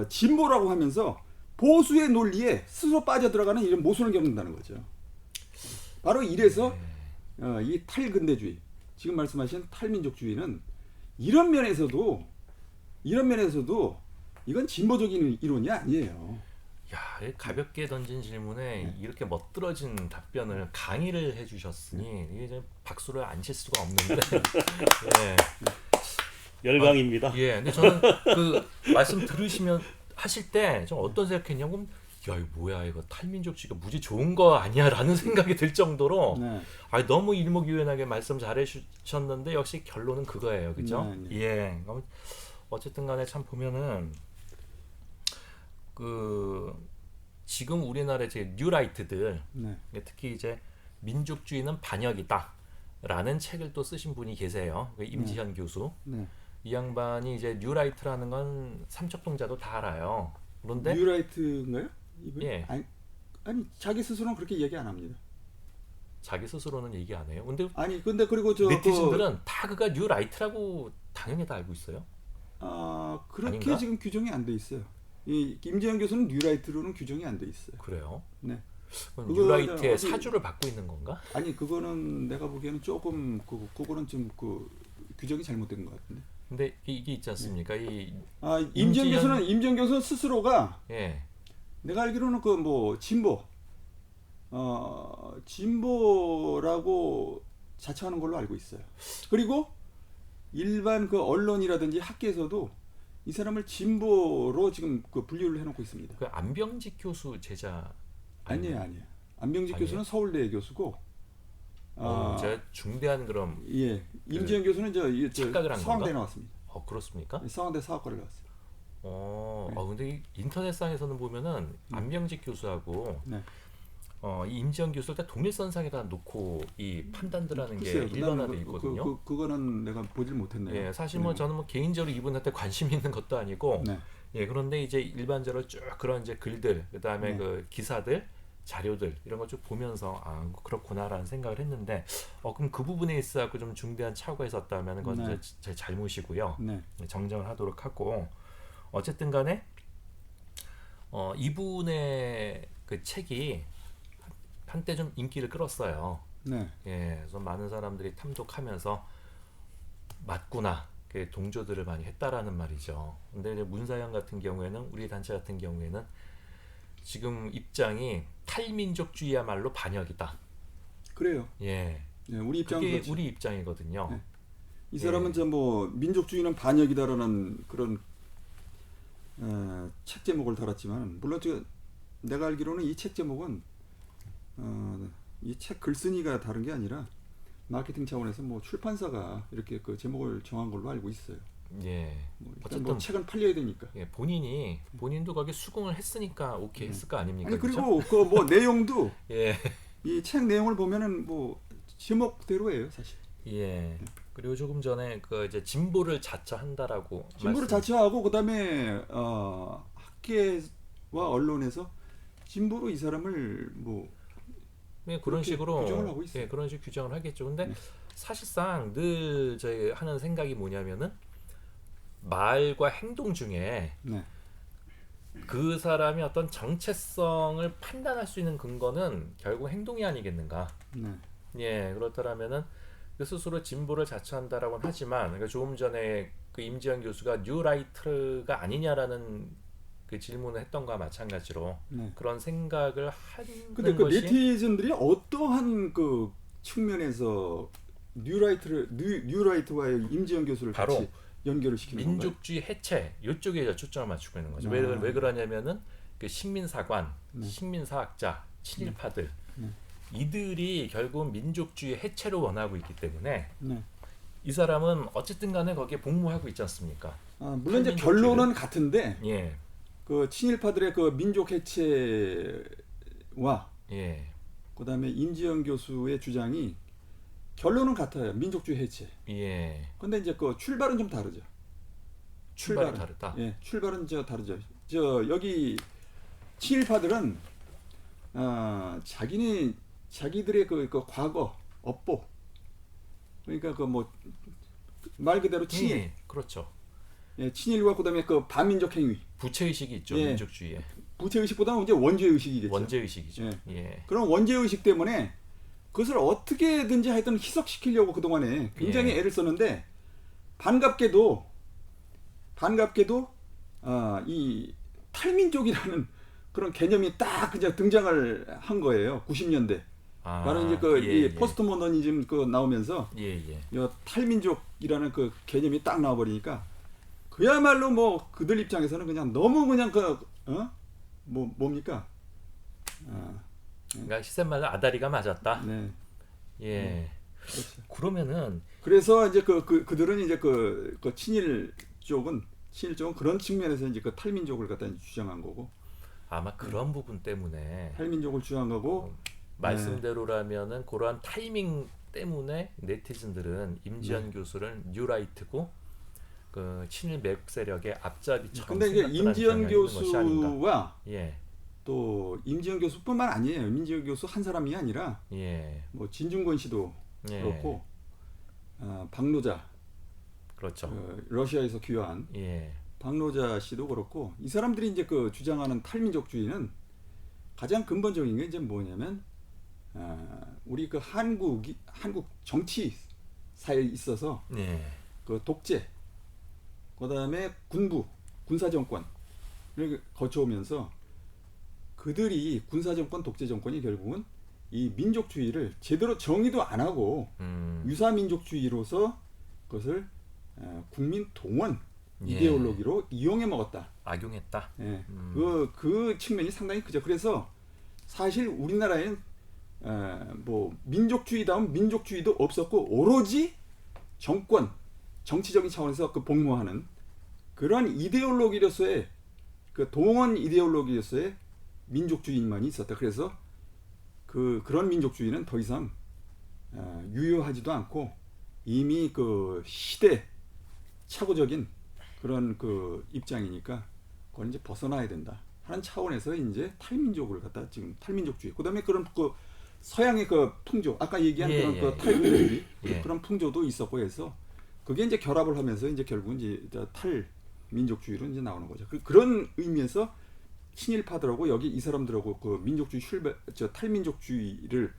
Speaker 2: 진보라고 하면서 보수의 논리에 스스로 빠져들어가는 이런 모순을 겪는다는 거죠. 바로 이래서 이 탈근대주의, 지금 말씀하신 탈민족주의는 이런 면에서도 이건 진보적인 이론이 아니에요.
Speaker 1: 야, 가볍게 던진 질문에 이렇게 멋들어진 답변을 강의를 해주셨으니 이게 좀 박수를 안 칠 수가 없는데. 예.
Speaker 3: 열강입니다.
Speaker 1: 예, 근데 저는 그 말씀 들으시면 하실 때 좀 어떤 생각했냐면, 야, 이거 뭐야, 이거 탈민족주의가 무지 좋은 거 아니야라는 생각이 들 정도로,
Speaker 2: 네.
Speaker 1: 너무 일목요연하게 말씀 잘해주셨는데 역시 결론은 그거예요, 그죠?
Speaker 2: 네.
Speaker 1: 예, 어쨌든간에 참 보면은 그 지금 우리나라의 이제 뉴라이트들,
Speaker 2: 네.
Speaker 1: 특히 이제 민족주의는 반역이다라는 책을 또 쓰신 분이 계세요. 그 임지현 교수.
Speaker 2: 네.
Speaker 1: 이 양반이 이제 뉴라이트라는 건 삼척동자도 다 알아요. 그런데
Speaker 2: 뉴라이트인가요? 이분?
Speaker 1: 예.
Speaker 2: 아니 자기 스스로는 그렇게 얘기 안 합니다.
Speaker 1: 자기 스스로는 얘기 안 해요. 근데
Speaker 2: 근데 그리고
Speaker 1: 네티즌들은 다 그가 뉴라이트라고 당연히 다 알고 있어요.
Speaker 2: 그렇게
Speaker 1: 아닌가?
Speaker 2: 지금 규정이 안 돼 있어요. 이 김재현 교수는 뉴라이트로는 규정이 안 돼 있어요.
Speaker 1: 그래요?
Speaker 2: 네.
Speaker 1: 그럼 뉴라이트의 사주를 받고 있는 건가?
Speaker 2: 아니 그거는 내가 보기에는 조금 그거는 좀 그 규정이 잘못된 것 같은데.
Speaker 1: 근데 이게 있지 않습니까? 이
Speaker 2: 임지현 교수는 스스로가
Speaker 1: 예.
Speaker 2: 내가 알기로는 그 뭐 진보라고 자처하는 걸로 알고 있어요. 그리고 일반 그 언론이라든지 학계에서도 이 사람을 진보로 지금 그 분류를 해놓고 있습니다.
Speaker 1: 그 안병직 교수 제자
Speaker 2: 아니에요. 안병직 교수는 서울대 교수고.
Speaker 1: 제가 중대한 그럼
Speaker 2: 예, 임지현 교수는
Speaker 1: 착각을 한
Speaker 2: 서강대
Speaker 1: 건가?
Speaker 2: 나왔습니다.
Speaker 1: 그렇습니까?
Speaker 2: 서강대 사학과를 나왔어요.
Speaker 1: 근데 이 인터넷상에서는 보면은 안병직 교수하고
Speaker 2: 네.
Speaker 1: 이 임지현 교수를 다 동일선상에다 놓고 이 판단들하는 게
Speaker 2: 글쎄요,
Speaker 1: 일반화돼 있거든요.
Speaker 2: 그거는 내가 보질 못했네요.
Speaker 1: 예, 사실 뭐 저는 뭐 개인적으로 이분한테 관심 있는 것도 아니고,
Speaker 2: 네.
Speaker 1: 예, 그런데 이제 일반적으로 쭉 그런 이제 글들, 그다음에
Speaker 2: 네.
Speaker 1: 그 기사들, 자료들 이런 걸 쭉 보면서 그렇구나라는 생각을 했는데, 그럼 그 부분에 있어서 좀 중대한 착오가 있었다면 그건
Speaker 2: 네.
Speaker 1: 이제 제 잘못이고요.
Speaker 2: 네.
Speaker 1: 정정을 하도록 하고, 어쨌든간에 이분의 그 책이 한때 좀 인기를 끌었어요.
Speaker 2: 네.
Speaker 1: 예, 그래서 많은 사람들이 탐독하면서 맞구나, 그 동조들을 많이 했다라는 말이죠. 근데 이제 문사양 같은 경우에는, 우리 단체 같은 경우에는 지금 입장이 탈민족주의야말로 반역이다.
Speaker 2: 그래요.
Speaker 1: 예,
Speaker 2: 네, 우리 입장은
Speaker 1: 그게
Speaker 2: 그렇죠.
Speaker 1: 우리 입장이거든요.
Speaker 2: 네. 이 사람은 뭐 민족주의는 반역이다라는 그런 책 제목을 달았지만, 물론 내가 알기로는 이 책 제목은 이 책 글쓴이가 다른 게 아니라 마케팅 차원에서 뭐 출판사가 이렇게 그 제목을 정한 걸로 알고 있어요.
Speaker 1: 예,
Speaker 2: 어쨌든 뭐 책은 팔려야 되니까.
Speaker 1: 예, 본인도 거기 수긍을 했으니까 오케이 했을 거 아닙니까?
Speaker 2: 아니
Speaker 1: 그죠?
Speaker 2: 그리고 그 뭐 내용도
Speaker 1: 예,
Speaker 2: 이 책 내용을 보면은 뭐 제목대로예요, 사실.
Speaker 1: 예. 그리고 조금 전에 그 이제 진보를 자처한다라고
Speaker 2: 진보를 자처하고 그다음에 학계와 언론에서 진보로 이 사람을 뭐
Speaker 1: 그런 식으로
Speaker 2: 규정을 하고 있어요.
Speaker 1: 예, 그런 식으로 규정을 하겠죠. 근데
Speaker 2: 네.
Speaker 1: 사실상 늘 저희 하는 생각이 뭐냐면은, 말과 행동 중에
Speaker 2: 네.
Speaker 1: 그 사람이 어떤 정체성을 판단할 수 있는 근거는 결국 행동이 아니겠는가?
Speaker 2: 네.
Speaker 1: 예, 그렇다면은 그 스스로 진보를 자처한다라고는 하지만, 그러니까 조금 전에 그 임지현 교수가 뉴라이트가 아니냐라는 그 질문을 했던 거와 마찬가지로
Speaker 2: 네.
Speaker 1: 그런 생각을 하는
Speaker 2: 근데 그
Speaker 1: 것이,
Speaker 2: 네티즌들이 어떠한 그 측면에서 뉴라이트와의 임지현 교수를
Speaker 1: 바로
Speaker 2: 같이 연결을 시키는 건가요?
Speaker 1: 민족주의 해체 이쪽에 초점을 맞추고 있는 거죠.
Speaker 2: 아.
Speaker 1: 왜 그러냐면은 그 식민사관,
Speaker 2: 네.
Speaker 1: 식민사학자, 친일파들,
Speaker 2: 네.
Speaker 1: 이들이 결국 민족주의 해체를 원하고 있기 때문에
Speaker 2: 네.
Speaker 1: 이 사람은 어쨌든 간에 거기에 복무하고 있지 않습니까?
Speaker 2: 물론 이제 결론은 같은데,
Speaker 1: 예,
Speaker 2: 그 친일파들의 그 민족 해체와
Speaker 1: 예,
Speaker 2: 그다음에 임지영 교수의 주장이 결론은 같아요. 민족주의 해체.
Speaker 1: 예.
Speaker 2: 근데 이제 그 출발은 좀 다르죠.
Speaker 1: 출발은 다르다.
Speaker 2: 예, 출발은 다르죠. 여기 친일파들은 자기들의 그 과거 업보, 그러니까 그 뭐 말 그대로 친일.
Speaker 1: 예, 그렇죠.
Speaker 2: 예, 친일과 그다음에 그 반민족 행위.
Speaker 1: 부채 의식이 있죠.
Speaker 2: 예.
Speaker 1: 민족주의에.
Speaker 2: 부채 의식보다는 이제 원죄 의식이겠죠.
Speaker 1: 원죄 의식이죠.
Speaker 2: 예.
Speaker 1: 예.
Speaker 2: 그런 원죄 의식 때문에 그것을 어떻게든지 하여튼 희석시키려고 그동안에 굉장히
Speaker 1: 예.
Speaker 2: 애를 썼는데 반갑게도 이 탈민족이라는 그런 개념이 딱 그냥 등장을 한 거예요. 90년대. 바로 이제 이 포스트 모더니즘 나오면서 이 탈민족이라는 그 개념이 딱 나와버리니까 그야말로 뭐 그들 입장에서는 그냥 너무 그냥 뭡니까?
Speaker 1: 그러니까 시센말로 아다리가 맞았다.
Speaker 2: 네.
Speaker 1: 예.
Speaker 2: 그렇죠.
Speaker 1: 그러면은
Speaker 2: 그래서 이제 그들은 이제 그 친일 쪽은 그런 측면에서 이제 그 탈민족을 갖다 주장한 거고.
Speaker 1: 아마 그런 부분 때문에
Speaker 2: 탈민족을 주장한 거고.
Speaker 1: 말씀대로라면은 그러한 타이밍 때문에 네티즌들은 임지연 교수를 뉴라이트고 그 친일 매국 세력의 앞잡이처럼.
Speaker 2: 근데 이제 임지연 교수와
Speaker 1: 예.
Speaker 2: 또 임지연 교수뿐만 아니에요. 임지연 교수 한 사람이 아니라
Speaker 1: 예.
Speaker 2: 뭐 진중권 씨도
Speaker 1: 예.
Speaker 2: 그렇고 박노자,
Speaker 1: 그렇죠.
Speaker 2: 러시아에서 귀화한
Speaker 1: 예.
Speaker 2: 박노자 씨도 그렇고 이 사람들이 이제 그 주장하는 탈민족주의는 가장 근본적인 게 이제 뭐냐면 우리 그 한국 정치사에 있어서
Speaker 1: 예.
Speaker 2: 그 독재, 그다음에 군사정권을 거쳐오면서 그들이 군사정권, 독재정권이 결국은 이 민족주의를 제대로 정의도 안 하고 유사민족주의로서 그것을 국민 동원 이데올로기로 이용해 먹었다.
Speaker 1: 악용했다.
Speaker 2: 예. 그 측면이 상당히 크죠. 그래서 사실 우리나라엔 뭐 민족주의다운 민족주의도 없었고 오로지 정치적인 차원에서 그 복무하는 그러한 이데올로기로서의 그 동원 이데올로기로서의 민족주의만이 있었다. 그래서 그런 민족주의는 더 이상 유효하지도 않고 이미 그 시대 착오적인 그런 그 입장이니까 그걸 이제 벗어나야 된다 하는 차원에서 이제 탈민족을 갖다 지금 탈민족주의. 그다음에 그런 그 서양의 그 풍조, 아까 얘기한 그런 그 탈민족주의 그런 풍조도 있었고 해서 그게 이제 결합을 하면서 이제 결국은 이제 탈민족주의로 이제 나오는 거죠. 그런 의미에서 친일파들하고 여기 이 사람들하고 그 민족주의 탈민족주의를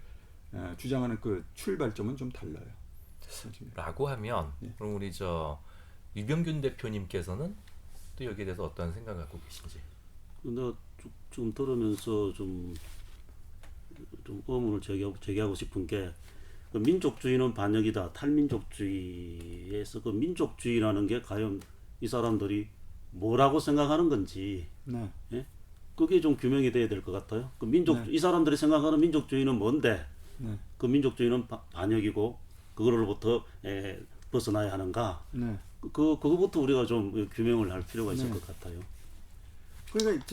Speaker 2: 주장하는 그 출발점은 좀 달라요.
Speaker 1: 라고 하면 그럼 우리 유병균 대표님께서는 또 여기에 대해서 어떤 생각 갖고 계신지.
Speaker 3: 근데 좀 들으면서 좀 의문을 제기하고 싶은 게 그 민족주의는 반역이다. 탈민족주의에서 그 민족주의라는 게 과연 이 사람들이 뭐라고 생각하는 건지, 예? 그게 좀 규명이 돼야 될 것 같아요. 그 이 사람들이 생각하는 민족주의는 뭔데? 그 민족주의는 반역이고 그거로부터 벗어나야 하는가? 그거부터 우리가 좀 규명을 할 필요가 있을 것 같아요.
Speaker 2: 그러니까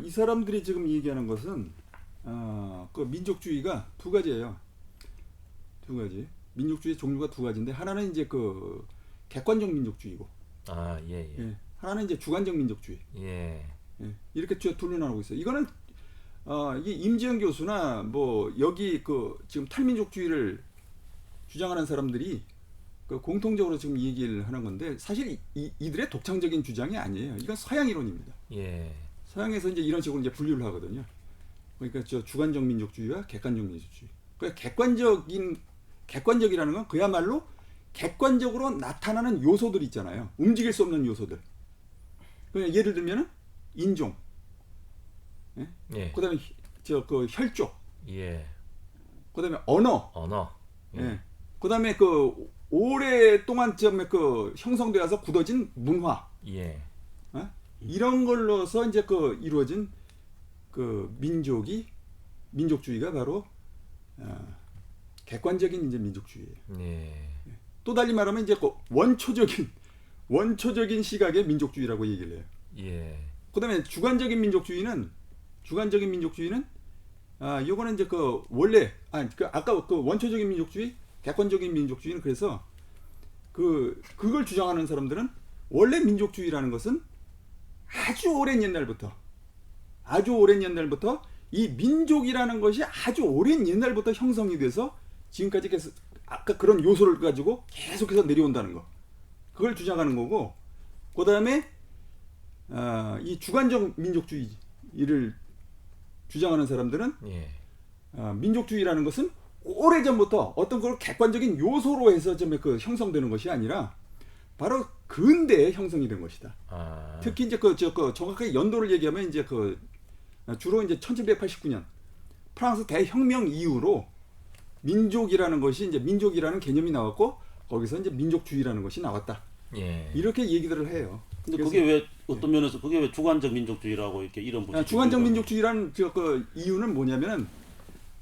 Speaker 2: 이 사람들이 지금 얘기하는 것은 그 민족주의가 두 가지예요. 두 가지. 민족주의 종류가 두 가지인데 하나는 이제 그 객관적 민족주의고, 하나는 이제 주관적 민족주의. 이렇게 둘로 나누고 있어요. 이거는 이 임지영 교수나 뭐 여기 지금 탈민족주의를 주장하는 사람들이 공통적으로 지금 얘기를 하는 건데 사실 이들의 독창적인 주장이 아니에요. 이건 서양 이론입니다. 서양에서 이제 이런 식으로 이제 분류를 하거든요. 그러니까 주관적 민족주의와 객관적 민족주의. 그러니까 객관적이라는 건 그야말로 객관적으로 나타나는 요소들 있잖아요. 움직일 수 없는 요소들. 그러니까 예를 들면은 인종, 그다음에 그 혈족, 그다음에 언어, 그다음에 그 오랫동안 그 형성되어서 굳어진 문화, 이런 걸로서 이제 이루어진 그 민족주의가 바로 객관적인 이제 민족주의예요. 또 달리 말하면 이제 원초적인 시각의 민족주의라고 얘기를 해요. 그다음에 주관적인 민족주의는 요거는 이제 그 원래 아까 그 원초적인 민족주의, 객관적인 민족주의는 그래서 그걸 주장하는 사람들은 원래 민족주의라는 것은 아주 오랜 옛날부터 이 민족이라는 것이 아주 오랜 옛날부터 형성이 돼서 지금까지 계속 아까 그런 요소를 가지고 계속해서 내려온다는 거. 그걸 주장하는 거고, 그 다음에 이 주관적 민족주의를 주장하는 사람들은 민족주의라는 것은 오래전부터 어떤 걸 객관적인 요소로 해서 좀 그 형성되는 것이 아니라 바로 근대에 형성이 된 것이다. 특히 이제 정확하게 연도를 얘기하면 이제 주로 이제 1789년 프랑스 대혁명 이후로 민족이라는 것이 이제 민족이라는 개념이 나왔고 거기서 이제 민족주의라는 것이 나왔다. 이렇게 얘기들을 해요.
Speaker 3: 근데 그게 왜 어떤 면에서 그게 왜 주관적 민족주의라고 이렇게 이름 붙이죠?
Speaker 2: 주관적 민족주의라는 그 이유는 뭐냐면은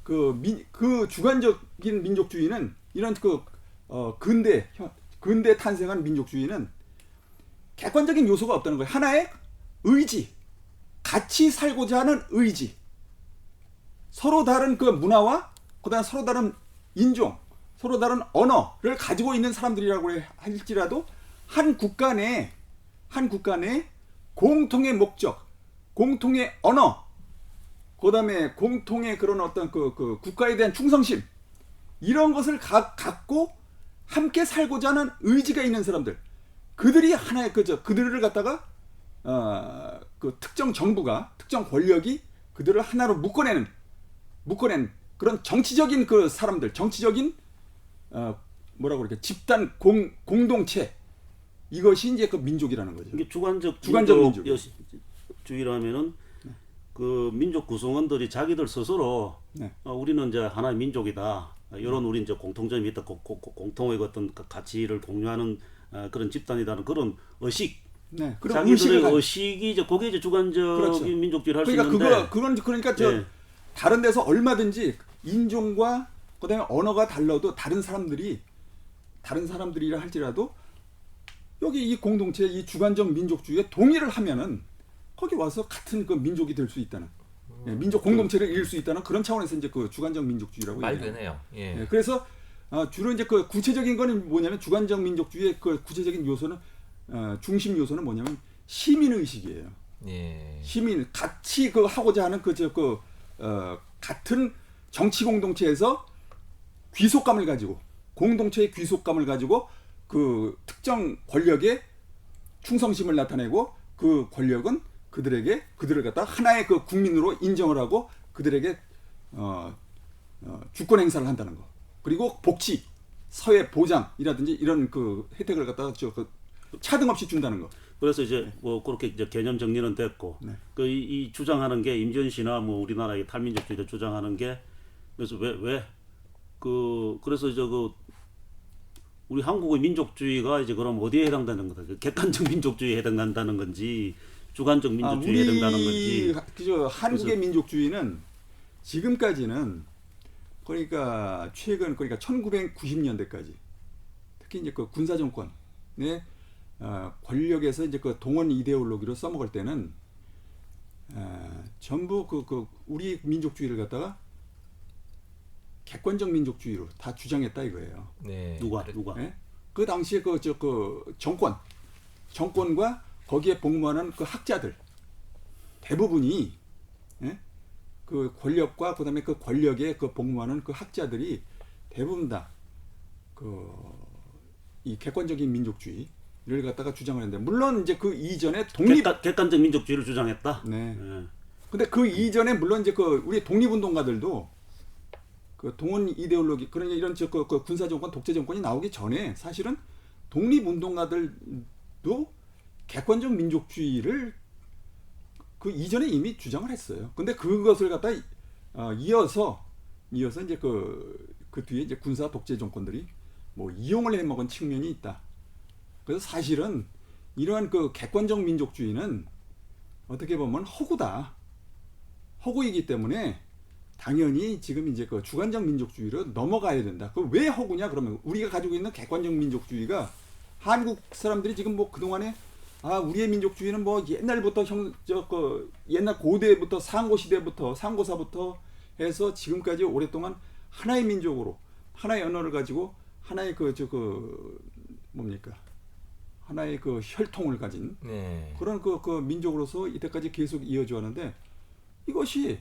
Speaker 2: 그 주관적인 민족주의는 이런 근대 탄생한 민족주의는 객관적인 요소가 없다는 거예요. 하나의 의지, 같이 살고자 하는 의지, 서로 다른 그 문화와 그다음 서로 다른 인종, 서로 다른 언어를 가지고 있는 사람들이라고 할지라도 한 국가 내 공통의 목적, 공통의 언어, 그다음에 공통의 그런 어떤 그 국가에 대한 충성심, 이런 것을 갖고 함께 살고자 하는 의지가 있는 사람들, 그들이 하나의 그들을 갖다가 그 특정 정부가, 특정 권력이 그들을 하나로 묶어낸 그런 정치적인 그 사람들, 정치적인 뭐라고 그럴까, 집단 공동체, 이것이 이제 그 민족이라는 거죠.
Speaker 3: 이게 주관적 민족주의라면은 그 민족 구성원들이 자기들 스스로 우리는 이제 하나의 민족이다. 이런 우리 이제 공통점이 있다. 공통의 어떤 가치를 공유하는 그런 집단이라는 그런 의식.
Speaker 2: 그런
Speaker 3: 자기들의 의식이 이제 그게 이제 주관적인
Speaker 2: 그렇죠.
Speaker 3: 민족주의를 할 수
Speaker 2: 있는데. 그러니까 다른 데서 얼마든지 인종과 그다음에 언어가 달라도 다른 사람들이라 할지라도 여기 이 공동체, 이 주관적 민족주의에 동의를 하면은 거기 와서 같은 그 민족이 될 수 있다는, 민족 공동체를 이룰 수 있다는 그런 차원에서 이제 그 주관적 민족주의라고
Speaker 1: 말 되네요.
Speaker 2: 그래서 주로 이제 그 구체적인 거는 뭐냐면 주관적 민족주의의 그 구체적인 요소는 중심 요소는 뭐냐면 시민 의식이에요. 시민 같이 하고자 하는 같은 정치 공동체에서 귀속감을 가지고, 공동체의 귀속감을 가지고 그 특정 권력의 충성심을 나타내고, 그 권력은 그들을 갖다 하나의 그 국민으로 인정을 하고 그들에게 주권 행사를 한다는 거. 그리고 복지, 사회 보장이라든지 이런 그 혜택을 갖다가 차등 없이 준다는 거.
Speaker 3: 그래서 이제 뭐 그렇게 이제 개념 정리는 됐고, 이 주장하는 게 임전 씨나 뭐 우리나라의 탈민족주의를 주장하는 게, 그래서 그래서 이제 우리 한국의 민족주의가 이제 그럼 어디에 해당되는 거다? 객관적 민족주의에 해당한다는 건지, 주관적 민족주의에 해당하는 건지.
Speaker 2: 한국의 민족주의는 지금까지는 그러니까 최근 1990년대까지 특히 이제 그 군사 정권의 권력에서 이제 그 동원 이데올로기로 써먹을 때는 전부 우리 민족주의를 갖다가 객관적 민족주의로 다 주장했다 이거예요.
Speaker 3: 누가?
Speaker 2: 그 당시에 정권과 거기에 복무하는 그 학자들 대부분이, 그 권력과 그다음에 그 권력에 그 복무하는 그 학자들이 대부분 다 이 객관적인 민족주의를 갖다가 주장을 했는데, 물론 이제 그 이전에
Speaker 3: 객관적 민족주의를 주장했다.
Speaker 2: 근데 그 이전에 물론 이제 우리 독립운동가들도 그 동원 이데올로기, 그러니까 이런 그 군사 정권, 독재 정권이 나오기 전에 사실은 독립운동가들도 객관적 민족주의를 그 이전에 이미 주장을 했어요. 근데 그것을 갖다 이어서 이제 그 뒤에 이제 군사 독재 정권들이 뭐 이용을 해먹은 측면이 있다. 그래서 사실은 이러한 그 객관적 민족주의는 어떻게 보면 허구이기 때문에 당연히 지금 이제 그 주관적 민족주의로 넘어가야 된다. 그 왜 허구냐? 그러면 우리가 가지고 있는 객관적 민족주의가 한국 사람들이 지금 뭐 그동안에 우리의 민족주의는 뭐 옛날부터 옛날 고대부터 상고시대부터 상고사부터 해서 지금까지 오랫동안 하나의 민족으로 하나의 언어를 가지고 하나의 뭡니까? 하나의 그 혈통을 가진
Speaker 1: 네.
Speaker 2: 그런 그 민족으로서 이때까지 계속 이어져 왔는데 이것이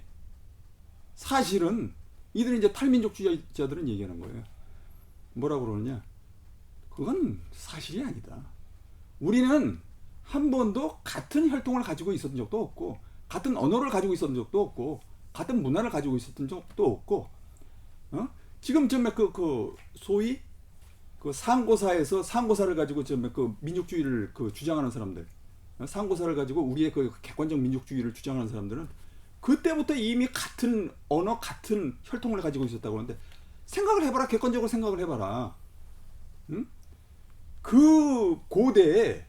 Speaker 2: 사실은 이들은 이제 탈민족주의자들은 얘기하는 거예요. 뭐라고 그러느냐? 그건 사실이 아니다. 우리는 한 번도 같은 혈통을 가지고 있었던 적도 없고 같은 언어를 가지고 있었던 적도 없고 같은 문화를 가지고 있었던 적도 없고 지금 좀 소위 그 상고사를 가지고 좀 민족주의를 주장하는 사람들, 상고사를 가지고 우리의 그 객관적 민족주의를 주장하는 사람들은 그때부터 이미 같은 언어, 같은 혈통을 가지고 있었다고 하는데 생각을 해봐라. 객관적으로 생각을 해봐라. 응? 그 고대에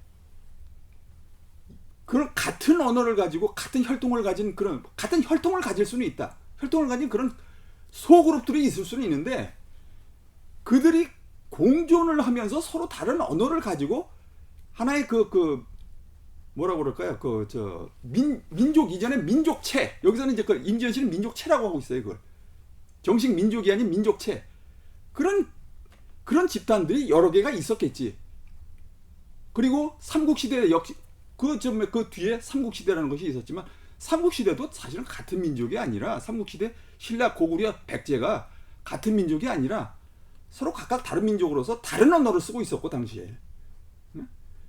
Speaker 2: 그런 같은 언어를 가지고 같은 혈통을 가진 그런 같은 혈통을 가질 수는 있다. 혈통을 가진 그런 소그룹들이 있을 수는 있는데 그들이 공존을 하면서 서로 다른 언어를 가지고 하나의 뭐라고 그럴까요? 민족 이전의 민족체. 여기서는 이제 임지연 씨는 민족체라고 하고 있어요. 그걸. 정식 민족이 아닌 민족체. 그런 집단들이 여러 개가 있었겠지. 그리고 삼국시대 역시 그 뒤에 삼국시대라는 것이 있었지만 삼국시대도 사실은 같은 민족이 아니라 삼국시대 신라 고구려 백제가 같은 민족이 아니라 서로 각각 다른 민족으로서 다른 언어를 쓰고 있었고 당시에.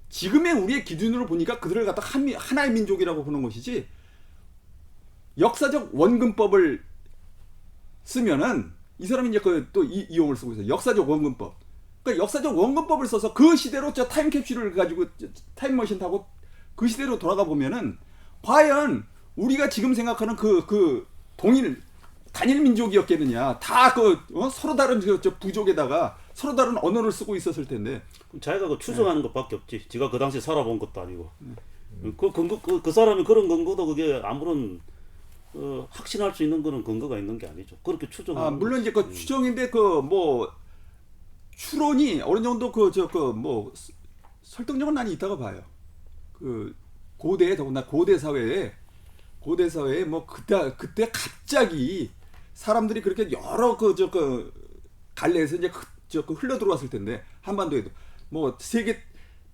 Speaker 2: 지금의 우리의 기준으로 보니까 그들을 갖다 하나의 민족이라고 보는 것이지 역사적 원근법을 쓰면은 이 사람이 이제 또 이용을 쓰고 있어요. 역사적 원근법. 그러니까 역사적 원근법을 써서 그 시대로 타임캡슐을 가지고 타임머신 타고 그 시대로 돌아가 보면은 과연 우리가 지금 생각하는 단일 민족이었겠느냐. 다 서로 다른 부족에다가 서로 다른 언어를 쓰고 있었을 텐데.
Speaker 3: 자기가 추정하는 것밖에 없지. 지가 그 당시에 살아본 것도 아니고. 그 사람이 그런 근거도 그게 아무런 확신할 수 있는 그런 근거가 있는 게 아니죠. 그렇게 추정하는.
Speaker 2: 물론 이제 추정인데 추론이 어느 정도 설득력은 많이 있다고 봐요. 더구나 고대 사회에 그때 갑자기 사람들이 그렇게 여러 갈래에서 이제 흘러 들어왔을 텐데 한반도에도 세계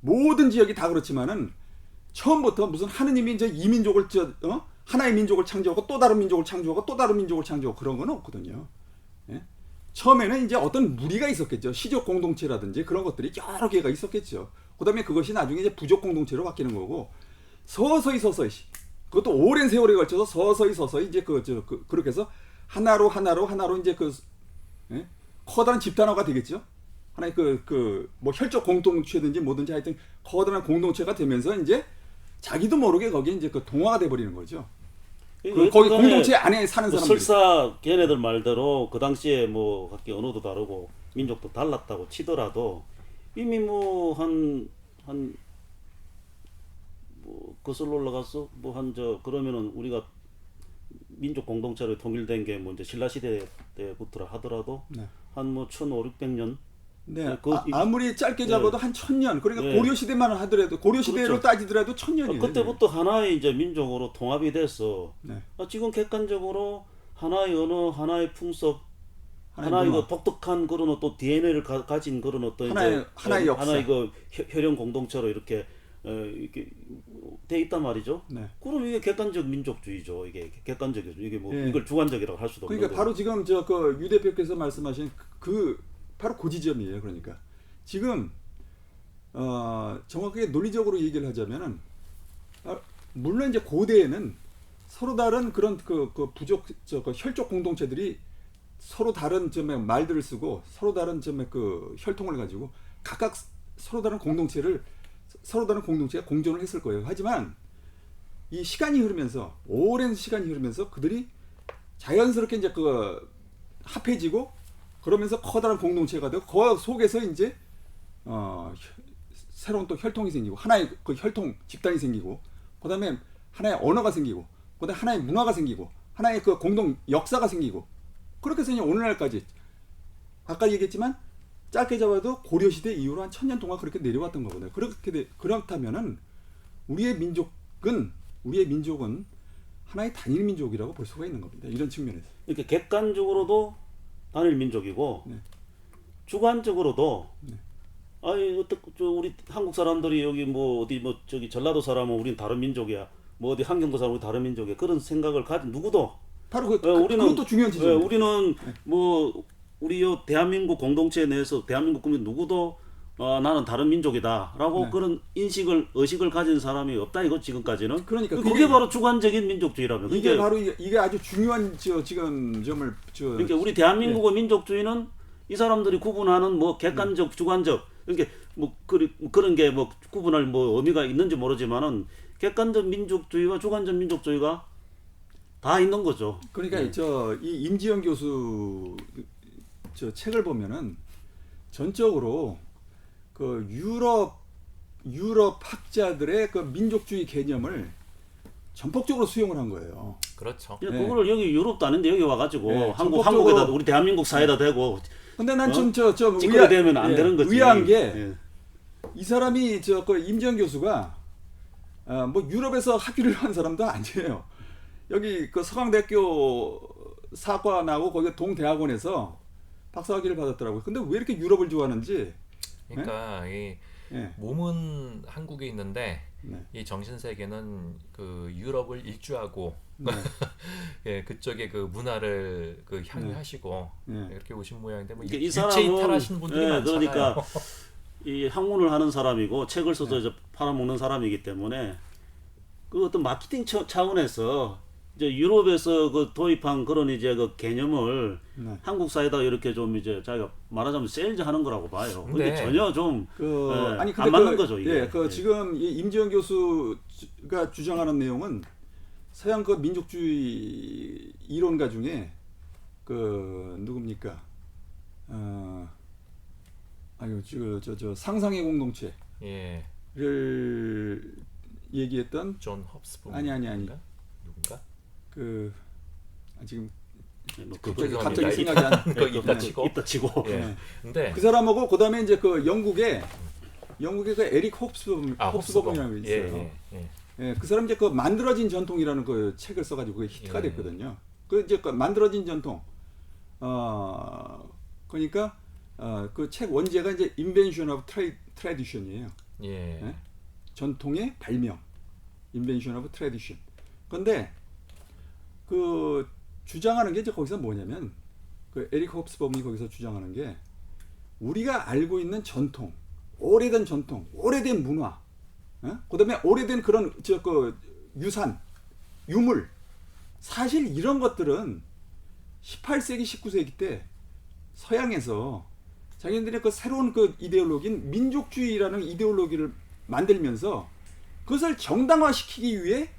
Speaker 2: 모든 지역이 다 그렇지만은 처음부터 무슨 하느님이 이제 이민족을 하나의 민족을 창조하고 또 다른 민족을 창조하고 또 다른 민족을 창조하고 그런 건 없거든요. 예? 처음에는 이제 어떤 무리가 있었겠죠. 시족 공동체라든지 그런 것들이 여러 개가 있었겠죠. 그다음에 그것이 나중에 이제 부족 공동체로 바뀌는 거고 서서히 그것도 오랜 세월에 걸쳐서 서서히 이제 그렇게 해서 하나로 이제 커다란 집단화가 되겠죠. 하나의 혈족 공동체든지 뭐든지 하여튼 커다란 공동체가 되면서 이제 자기도 모르게 거기에 이제 동화가 돼 버리는 거죠. 거기 공동체 안에 사는 사람들.
Speaker 3: 설사 걔네들 말대로 그 당시에 각기 언어도 다르고 민족도 달랐다고 치더라도 이미 거슬러 올라가서 그러면은 우리가 민족 공동체로 통일된 게 이제 신라 시대 때부터라 하더라도
Speaker 2: 네.
Speaker 3: 한 1500~1600년.
Speaker 2: 네. 아무리 짧게 잡아도 한 1000년. 그러니까 고려 시대만 하더라도 고려 시대로 따지더라도 1000년이에요.
Speaker 3: 그때부터 하나의 이제 민족으로 통합이 돼서
Speaker 2: 네.
Speaker 3: 지금 객관적으로 하나의 언어, 하나의 풍습, 하나의 독특한 그런 또 DNA를 가진 그런 어떤
Speaker 2: 하나의 역사,
Speaker 3: 하나의 혈연 공동체로 이렇게 돼 있단 말이죠.
Speaker 2: 네.
Speaker 3: 그럼 이게 객관적 민족주의죠. 이게 객관적이죠. 이게
Speaker 2: 네.
Speaker 3: 이걸 주관적이라고 할 수도 없는
Speaker 2: 그러니까 바로 지금 유 대표께서 말씀하신 바로 그 지점이에요. 그러니까 지금 정확하게 논리적으로 얘기를 하자면은 물론 이제 고대에는 서로 다른 그런 부족 혈족 공동체들이 서로 다른 말들을 쓰고 서로 다른 혈통을 가지고 각각 서로 다른 공동체가 공존을 했을 거예요. 하지만 이 시간이 흐르면서 오랜 시간이 흐르면서 그들이 자연스럽게 이제 합해지고 그러면서 커다란 공동체가 되고 그 속에서 이제 새로운 또 혈통이 생기고 하나의 혈통 집단이 생기고 그다음에 하나의 언어가 생기고 그다음에 하나의 문화가 생기고 하나의 공동 역사가 생기고 그렇게 해서 이제 오늘날까지 아까 얘기했지만 짧게 잡아도 고려 시대 이후로 한 1000년 동안 그렇게 내려왔던 거거든요. 그렇다면은 우리의 민족은 하나의 단일 민족이라고 볼 수가 있는 겁니다. 이런 측면에서.
Speaker 3: 이렇게 객관적으로도 단일 민족이고
Speaker 2: 네.
Speaker 3: 주관적으로도
Speaker 2: 네.
Speaker 3: 아니 저 우리 한국 사람들이 여기 뭐 어디 뭐 저기 전라도 사람은 우린 다른 민족이야. 뭐 어디 한경도 사람은 우리 다른 민족이야. 그런 생각을 가진 누구도
Speaker 2: 바로
Speaker 3: 우리는
Speaker 2: 그것도 중요한 지점.
Speaker 3: 우리는 뭐 우리 요 대한민국 공동체 내에서 대한민국 국민 누구도 나는 다른 민족이다라고
Speaker 2: 네.
Speaker 3: 그런 의식을 가진 사람이 없다 이거 지금까지는.
Speaker 2: 그러니까
Speaker 3: 그게 바로 주관적인 민족주의라면.
Speaker 2: 이게 바로 이게 아주 중요한 지금 점을
Speaker 3: 그러니까 우리 대한민국의 민족주의는 이 사람들이 구분하는 뭐 객관적, 주관적 그러니까 뭐 그런 게 뭐 구분할 뭐 의미가 있는지 모르지만은 객관적 민족주의와 주관적 민족주의가 다 있는 거죠.
Speaker 2: 그러니까 이 임지영 교수 저 책을 보면은 전적으로 그 유럽 학자들의 그 민족주의 개념을 전폭적으로 수용을 한 거예요.
Speaker 1: 그렇죠.
Speaker 3: 그거를 여기 유럽도 아닌데 여기 와가지고
Speaker 2: 전폭적으로
Speaker 3: 한국에다 우리 대한민국 사이에다 대고.
Speaker 2: 근데 난 좀
Speaker 3: 찌끄러 대면 안 되는 거지.
Speaker 2: 의아한 게 이 사람이 그 임지영 교수가 뭐 유럽에서 학위를 한 사람도 아니에요. 여기 그 서강대학교 사과 나오고 거기 동대학원에서 박사학위를 받았더라고요. 근데 왜 이렇게 유럽을 좋아하는지.
Speaker 1: 그러니까 이 몸은 한국에 있는데 이 정신 세계는 그 유럽을 일주하고 그쪽에 그 문화를 그 향유하시고 이렇게 오신 모양인데 뭐
Speaker 3: 이
Speaker 1: 일체
Speaker 3: 사람은
Speaker 1: 이탈하신 분들이 많잖아요.
Speaker 3: 그러니까 이 학문을 하는 사람이고 책을 써서 이제 팔아먹는 사람이기 때문에 그 어떤 마케팅 차원에서 이제 유럽에서 그 도입한 그런 이제 그 개념을 한국 사회에다 이렇게 좀 이제 자기가 말하자면 세일즈하는 거라고 봐요. 근데 전혀 좀
Speaker 2: 아니 근데
Speaker 3: 안 맞는 거죠 이게.
Speaker 2: 지금 이 임지영 교수가 주장하는 내용은 서양 그 민족주의 이론가 중에 그 누굽니까? 저 상상의 공동체를 얘기했던
Speaker 1: 존 홉스분
Speaker 2: 아니
Speaker 1: 누군가?
Speaker 2: 지금
Speaker 1: 갑자기
Speaker 2: 생각이 안
Speaker 1: 거 있다 치고.
Speaker 2: 근데 그 사람하고 그다음에 이제 그 영국의 그 에릭 홉스범이라는 게 있어요. 그 사람 이제 그 만들어진 전통이라는 그 책을 써가지고 그게 히트가 됐거든요. 그 이제 그 만들어진 전통. 그러니까 그 책 원제가 이제 Invention of Tradition이에요. 전통의 발명. Invention of Tradition. 그런데 그 주장하는 게 이제 거기서 뭐냐면 그 에릭 홉스범이 거기서 주장하는 게 우리가 알고 있는 전통, 오래된 전통, 오래된 문화, 그다음에 오래된 그런 그 유산, 유물, 사실 이런 것들은 18세기, 19세기 때 서양에서 자기네들의 그 새로운 그 이데올로기인 민족주의라는 이데올로기를 만들면서 그것을 정당화시키기 위해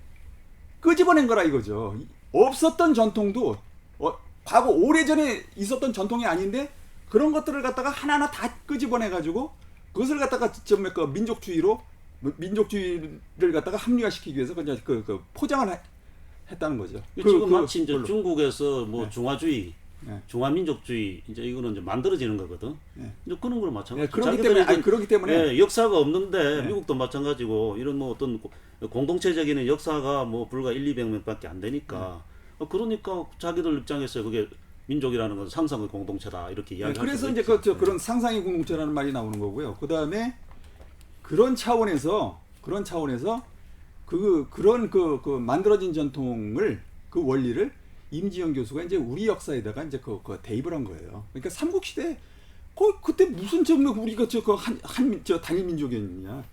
Speaker 2: 끄집어낸 거라 이거죠. 없었던 전통도 과거 오래전에 있었던 전통이 아닌데 그런 것들을 갖다가 하나하나 다 끄집어내 가지고 그것을 갖다가 그 민족주의를 갖다가 합리화시키기 위해서 그냥 그 포장을 했다는 거죠.
Speaker 3: 지금 마치 이제 중국에서 뭐 중화주의, 중화민족주의 이제 이거는 이제 만들어지는 거거든. 이제 그런 거랑 마찬가지.
Speaker 2: 그렇기 때문에
Speaker 3: 역사가 없는데 미국도 마찬가지고 이런 뭐 어떤 공동체적인 역사가 뭐 불과 1-200년밖에 안 되니까 그러니까 자기들 입장에서 그게 민족이라는 건 상상의 공동체다 이렇게 이야기할
Speaker 2: 그래서 이제 그런 상상의 공동체라는 말이 나오는 거고요. 그다음에 그런 차원에서 그런 만들어진 전통을 그 원리를 임지영 교수가 이제 우리 역사에다가 이제 그 대입을 한 거예요. 그러니까 삼국시대 그때 무슨 우리가 단일 민족이었느냐.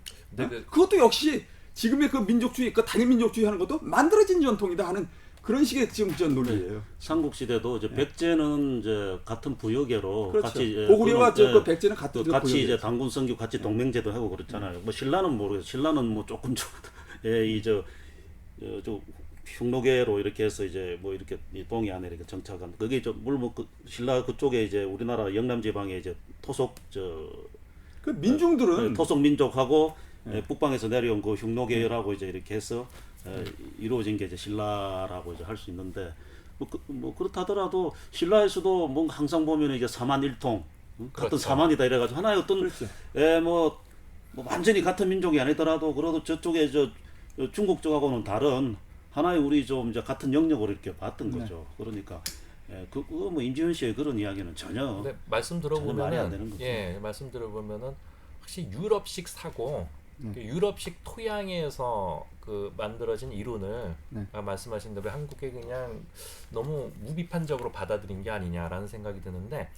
Speaker 2: 그것도 역시 지금의 그 민족주의, 그 단일 민족주의 하는 것도 만들어진 전통이다 하는 그런 식의 지금 전 논리예요.
Speaker 3: 삼국시대도 이제 백제는 이제 같은 부여계로 같이
Speaker 2: 고구려와 그 백제는 같은
Speaker 3: 같이 이제 당군 선교 같이 동맹제도 하고 그렇잖아요. 뭐 신라는 모르겠어요. 신라는 뭐 조금 저 흉노계로 이렇게 해서 이제 뭐 이렇게 동해안에 이렇게 정착한 그게 물론 그 신라 그쪽에 이제 우리나라 영남 지방에 이제 토속
Speaker 2: 그 민중들은
Speaker 3: 토속 민족하고 북방에서 내려온 그 흉노계라고 이제 이렇게 해서 이루어진 게 이제 신라라고 이제 할 수 있는데 뭐 그렇다더라도 신라에서도 뭔가 항상 보면 이게 사만일통 같은 사만이다 이래가지고 하나의 어떤 뭐 완전히 같은 민족이 아니더라도 그래도 저쪽에 중국 쪽하고는 다른 하나의 우리 좀 이제 같은 영역으로 이렇게 봤던 거죠. 그러니까 그거 뭐 임지현 씨의 그런 이야기는 전혀
Speaker 1: 말씀
Speaker 3: 말이 안
Speaker 1: 들어보면은
Speaker 3: 되는 거죠.
Speaker 1: 말씀 들어보면은 확실히 유럽식 사고, 유럽식 토양에서 그 만들어진 이론을 말씀하신 대로 한국에 그냥 너무 무비판적으로 받아들인 게 아니냐라는 생각이 드는데,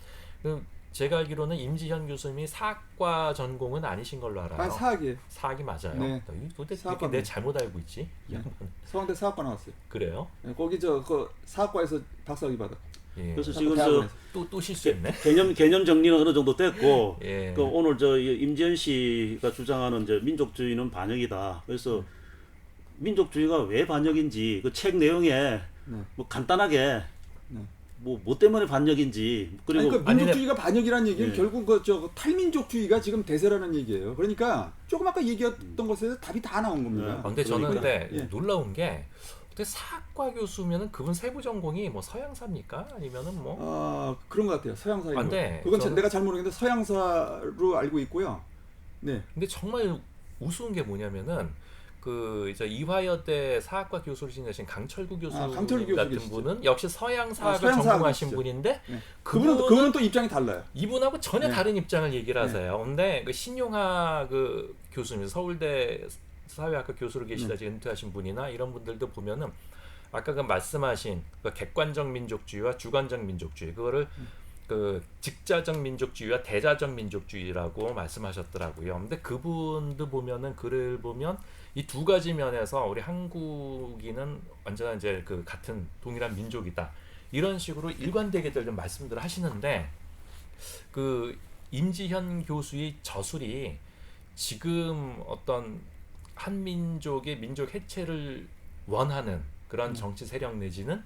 Speaker 1: 제가 알기로는 임지현 교수님이 사학과 전공은 아니신 걸로 알아요.
Speaker 2: 사학이에요.
Speaker 1: 사학이 맞아요.
Speaker 2: 네.
Speaker 1: 도대체 이렇게 내 잘못 알고 있지?
Speaker 2: 서강대 사학과 나왔어요.
Speaker 1: 그래요?
Speaker 2: 거기 그 사학과에서 박사학위 받아.
Speaker 3: 그래서 지금
Speaker 1: 또 실수했네.
Speaker 3: 개념 정리는 어느 정도 됐고,
Speaker 1: 예.
Speaker 3: 오늘 임지현 씨가 주장하는 이제 민족주의는 반역이다. 그래서 민족주의가 왜 반역인지 그 책 내용에 뭐 간단하게 뭐 때문에 반역인지, 그리고
Speaker 2: 그 민족주의가 반역이라는 얘기는 결국 그 탈민족주의가 지금 대세라는 얘기예요. 그러니까 조금 아까 얘기했던 것에서 답이 다 나온 겁니다.
Speaker 1: 근데 저는 놀라운 게 사학과 교수면은 그분 세부 전공이 뭐 서양사입니까? 아니면은 뭐
Speaker 2: 그런 것 같아요. 서양사인 거.
Speaker 1: 네,
Speaker 2: 그건 내가 잘 모르겠는데 서양사로 알고 있고요. 네.
Speaker 1: 근데 정말 우스운 게 뭐냐면은 그 이제 이화여대 사학과 교수를 지내신 강철구 교수 같은
Speaker 2: 계시죠.
Speaker 1: 분은 역시 서양사학을 전공하신 분인데
Speaker 2: 그분은 또 입장이 달라요.
Speaker 1: 이분하고 전혀 다른 입장을 얘기를 하세요. 근데 그 신용하 그 교수님, 서울대 사회학과 교수로 계시다 지금 은퇴하신 분이나 이런 분들도 보면은 아까 그 말씀하신 그 객관적 민족주의와 주관적 민족주의, 그거를 그 직자적 민족주의와 대자적 민족주의라고 말씀하셨더라고요. 근데 그분도 보면은 글을 보면 이 두 가지 면에서 우리 한국인은 완전히 이제 그 같은 동일한 민족이다, 이런 식으로 일관되게들 좀 말씀들을 하시는데, 그 임지현 교수의 저술이 지금 어떤 한민족의 민족 해체를 원하는 그런 정치 세력 내지는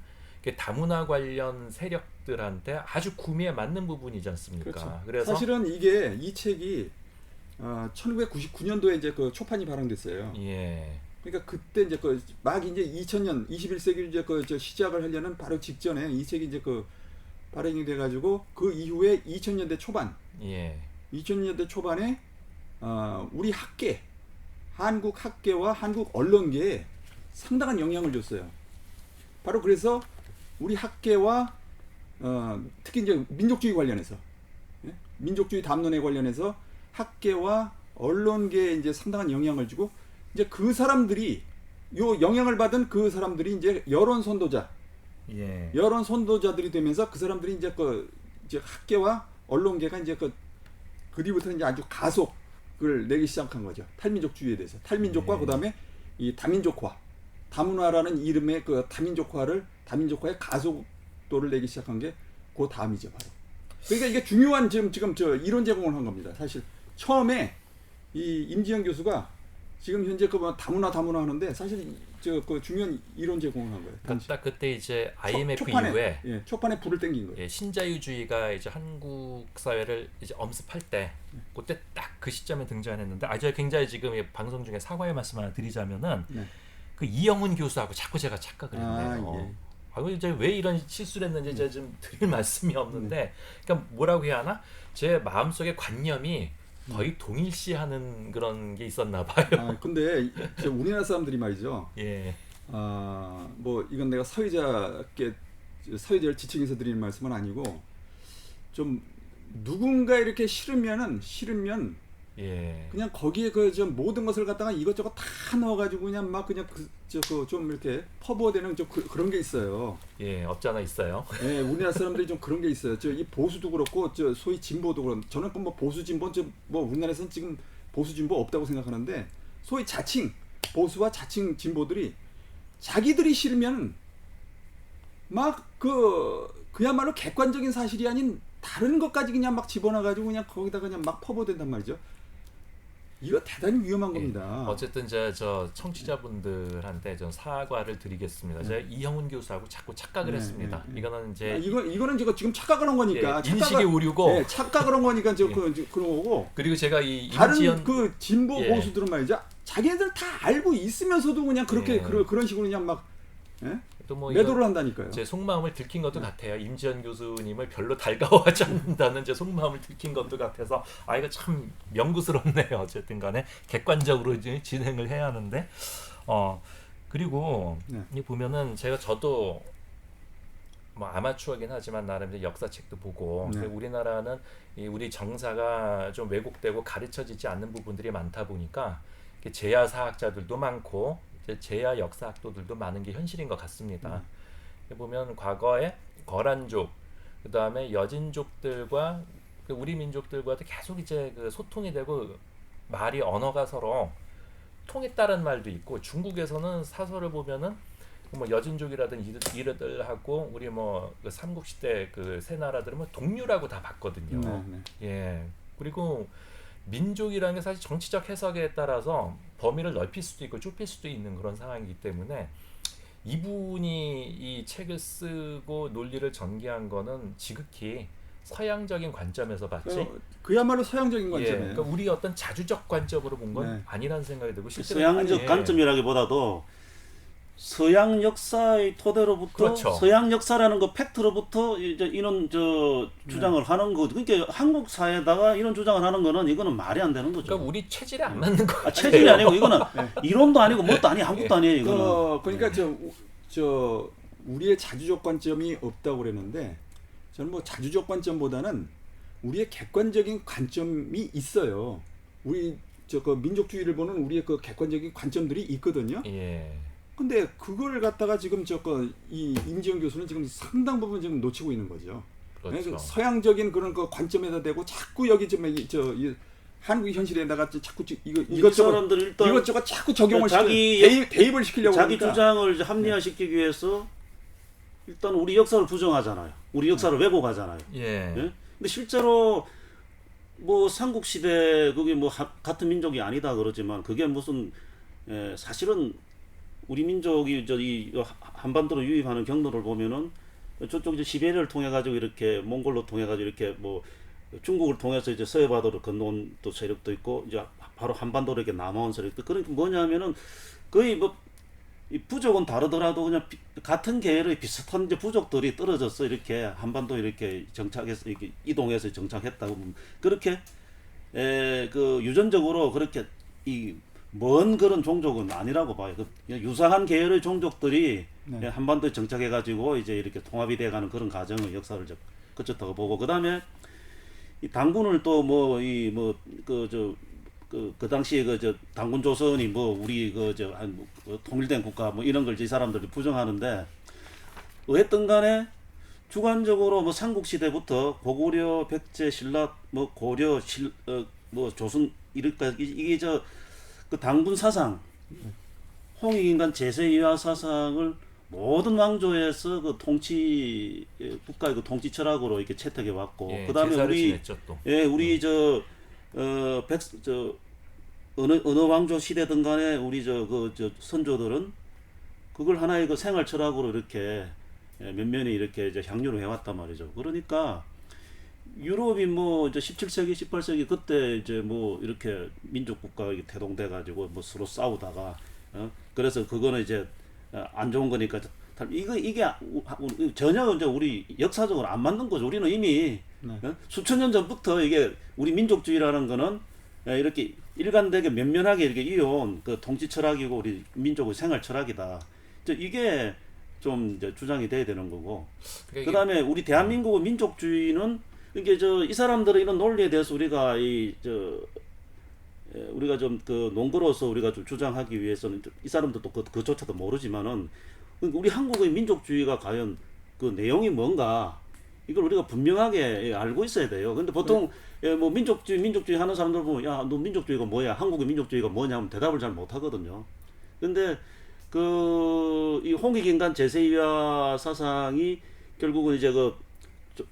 Speaker 1: 다문화 관련 세력들한테 아주 구미에 맞는 부분이지 않습니까?
Speaker 2: 그렇죠.
Speaker 1: 그래서
Speaker 2: 사실은 이 책이 1999년도에 이제 그 초판이 발행됐어요.
Speaker 1: 예.
Speaker 2: 그러니까 그때 이제 막 이제 2000년 21세기를 이제 시작을 하려는 바로 직전에 이 책이 이제 발행이 돼가지고 그 이후에 2000년대 초반, 2000년대 초반에 우리 학계, 한국 학계와 한국 언론계에 상당한 영향을 줬어요. 바로 그래서 우리 학계와 특히 이제 민족주의 관련해서, 민족주의 담론에 관련해서 학계와 언론계에 이제 상당한 영향을 주고, 이제 그 사람들이 요 영향을 받은 그 사람들이 이제 여론 선도자들이 되면서 그 사람들이 이제 이제 학계와 언론계가 이제 그 뒤부터 이제 아주 가속을 내기 시작한 거죠. 탈민족주의에 대해서. 탈민족과 그다음에 이 다민족화, 다문화라는 이름의 그 다민족화의 가속도를 내기 시작한 게 그 다음이죠, 바로. 그러니까 이게 중요한 지금 이론 제공을 한 겁니다. 사실 처음에 이 임지현 교수가 지금 현재 다문화 하는데 사실 그 중요한 이론 제공을 한 거예요.
Speaker 1: 딱 그때 이제 IMF
Speaker 2: 초판에,
Speaker 1: 이후에
Speaker 2: 초판에 불을 땡긴 거예요.
Speaker 1: 신자유주의가 이제 한국 사회를 이제 엄습할 때, 그때 딱 그 시점에 등장했는데, 제가 굉장히 지금 방송 중에 사과의 말씀 하나 드리자면은 그 이영훈 교수하고 자꾸 제가 착각을 했네요. 이제 왜 이런 실수를 했는지 제가 좀 드릴 말씀이 없는데, 그러니까 뭐라고 해야 하나? 제 마음속에 관념이 거의 동일시하는 그런 게 있었나 봐요.
Speaker 2: 근데 우리나라 사람들이 말이죠. 뭐 이건 내가 사회자를 지칭해서 드리는 말씀은 아니고, 좀 누군가 이렇게 싫으면 그냥 거기에 모든 것을 갖다가 이것저것 다 넣어가지고 그냥 막 그냥 좀 이렇게 퍼부어대는 그런 게 있어요.
Speaker 1: 없잖아 있어요.
Speaker 2: 우리나라 사람들이 좀 그런 게 있어요. 이 보수도 그렇고 소위 진보도 그렇고, 저는 뭐 보수 진보 뭐 우리나라에서는 지금 보수 진보 없다고 생각하는데, 소위 자칭 보수와 자칭 진보들이 자기들이 싫으면 막 그야말로 객관적인 사실이 아닌 다른 것까지 그냥 막 집어넣어가지고 그냥 거기다 그냥 막 퍼부어댄단 말이죠. 이거 대단히 위험한 겁니다.
Speaker 1: 어쨌든 저 청취자분들한테 좀 사과를 드리겠습니다. 제가 이형훈 교수하고 자꾸 착각을 했습니다. 이거는 이제
Speaker 2: 이거는 제가 지금 착각을 한 거니까
Speaker 1: 인식의 오류고,
Speaker 2: 착각을 한 거니까 그런 거고.
Speaker 1: 그리고 제가 이
Speaker 2: 다른 그 진보 보수들은 말이죠, 자기네들 다 알고 있으면서도 그냥 그렇게 그런 식으로 그냥 막
Speaker 1: 뭐
Speaker 2: 매도를 한다니까요.
Speaker 1: 제 속마음을 들킨 것도 같아요. 임지현 교수님을 별로 달가워하지 않는다는 제 속마음을 들킨 것도 같아서 이거 참 명구스럽네요. 어쨌든 간에 객관적으로 진행을 해야 하는데, 그리고
Speaker 2: 네.
Speaker 1: 이 보면은 저도 뭐 아마추어긴 하지만 나름 이제 역사책도 보고
Speaker 2: 네.
Speaker 1: 우리나라는 우리 정사가 좀 왜곡되고 가르쳐지지 않는 부분들이 많다 보니까 제야 사학자들도 많고 이제 제야 역사학도들도 많은 게 현실인 것 같습니다. 보면 과거에 거란족, 그 다음에 여진족들과 우리 민족들과도 계속 이제 그 소통이 되고 말이 언어가 서로 통했다는 말도 있고 중국에서는 사설을 보면은 뭐 여진족이라든 이들하고 우리 뭐그 삼국시대 그 세 나라들은 뭐 동류라고 다 봤거든요.
Speaker 2: 네.
Speaker 1: 예. 그리고 민족이라는 게 사실 정치적 해석에 따라서 범위를 넓힐 수도 있고 좁힐 수도 있는 그런 상황이기 때문에 이분이 이 책을 쓰고 논리를 전개한 거는 지극히 서양적인 관점에서 봤지.
Speaker 2: 그야말로 서양적인 관점이에요.
Speaker 1: 그러니까 우리 어떤 자주적 관점으로 본 건
Speaker 2: 네.
Speaker 1: 아니라는 생각이 들고
Speaker 3: 서양적 관점이라기보다도 서양 역사의 토대로부터
Speaker 1: 그렇죠.
Speaker 3: 서양 역사라는 거 팩트로부터 이제 이런 주장을 하는 거. 그러니까 한국 사회에다가 이런 주장을 하는 거는 이거는 말이 안 되는 거죠.
Speaker 1: 그러니까 우리 체질에 안 맞는 거 같아요.
Speaker 3: 체질이 아니고 이거는 이론도 아니고 뭣도 아니고 아무것도 아니에요. 이거는.
Speaker 2: 그러니까 저 우리의 자주적 관점이 없다고 그랬는데 저는 뭐 자주적 관점보다는 우리의 객관적인 관점이 있어요. 우리 그 민족주의를 보는 우리의 그 객관적인 관점들이 있거든요.
Speaker 1: 예.
Speaker 2: 근데 그걸 갖다가 지금 이 임지영 교수는 지금 상당 부분 지금 놓치고 있는 거죠.
Speaker 1: 그렇죠.
Speaker 2: 서양적인 그런 그 관점에다 대고 자꾸 여기 한국 현실에다가 자꾸 이것저것 자꾸 적용을 대입을 시키려고
Speaker 3: 자기
Speaker 2: 하니까.
Speaker 3: 주장을 합리화시키기 위해서 일단 우리 역사를 부정하잖아요. 우리 역사를 왜곡하잖아요.
Speaker 1: 예.
Speaker 3: 예? 근데 실제로 뭐 삼국시대 그게 뭐 같은 민족이 아니다 그러지만 그게 무슨 사실은 우리 민족이 이 한반도로 유입하는 경로를 보면은 저쪽 이제 시베리아를 통해 가지고 이렇게 몽골로 통해 가지고 이렇게 뭐 중국을 통해서 이제 서해바다로 건너온 또 세력도 있고 이제 바로 한반도로 이렇게 남아온 세력도. 그러니까 뭐냐면은 거의 뭐 이 부족은 다르더라도 그냥 같은 계열의 비슷한 이제 부족들이 떨어져서 이렇게 한반도 이렇게 정착해서 이렇게 이동해서 정착했다고 그렇게 그 유전적으로 그렇게 이 먼 그런 종족은 아니라고 봐요. 유사한 계열의 종족들이 한반도에 정착해가지고 이제 이렇게 통합이 돼가는 그런 과정의 역사를 거쳤다고 보고, 그 다음에 이 당군을 또 뭐 이 뭐 그 당시에 당군 조선이 뭐 우리 통일된 국가 뭐 이런 걸 이 사람들이 부정하는데, 어쨌든 간에 주관적으로 뭐 삼국 시대부터 고구려, 백제, 신라, 뭐 고려, 뭐 조선 이렇게 이게 그 당군 사상, 홍익인간 제세이화 사상을 모든 왕조에서 그 통치 국가의 그 통치 철학으로 이렇게 채택해 왔고,
Speaker 1: 예,
Speaker 3: 그다음에 우리 어느 왕조 시대든 간에 우리 선조들은 그걸 하나의 그 생활 철학으로 이렇게 면면이 이렇게 이제 향유를 해왔단 말이죠. 그러니까 유럽이 뭐 이제 17세기, 18세기 그때 이제 뭐 이렇게 민족 국가가 태동돼 가지고 뭐 서로 싸우다가 그래서 그거는 이제 안 좋은 거니까 이게 전혀 이제 우리 역사적으로 안 맞는 거죠. 우리는 이미 수천 년 전부터 이게 우리 민족주의라는 거는 이렇게 일관되게 면면하게 이렇게 이어온 그 통치 철학이고 우리 민족의 생활 철학이다. 이게 좀 이제 주장이 돼야 되는 거고. 그러니까 그다음에 우리 대한민국의 민족주의는 이게 이 사람들의 이런 논리에 대해서 우리가 우리가 좀 그 논거로서 우리가 좀 주장하기 위해서는 이 사람들도 그조차도 모르지만은 우리 한국의 민족주의가 과연 그 내용이 뭔가 이걸 우리가 분명하게 알고 있어야 돼요. 근데 보통 뭐 민족주의 하는 사람들 보면 야, 너 민족주의가 뭐야? 한국의 민족주의가 뭐냐 하면 대답을 잘 못 하거든요. 근데 이 홍익인간 제세이화 사상이 결국은 이제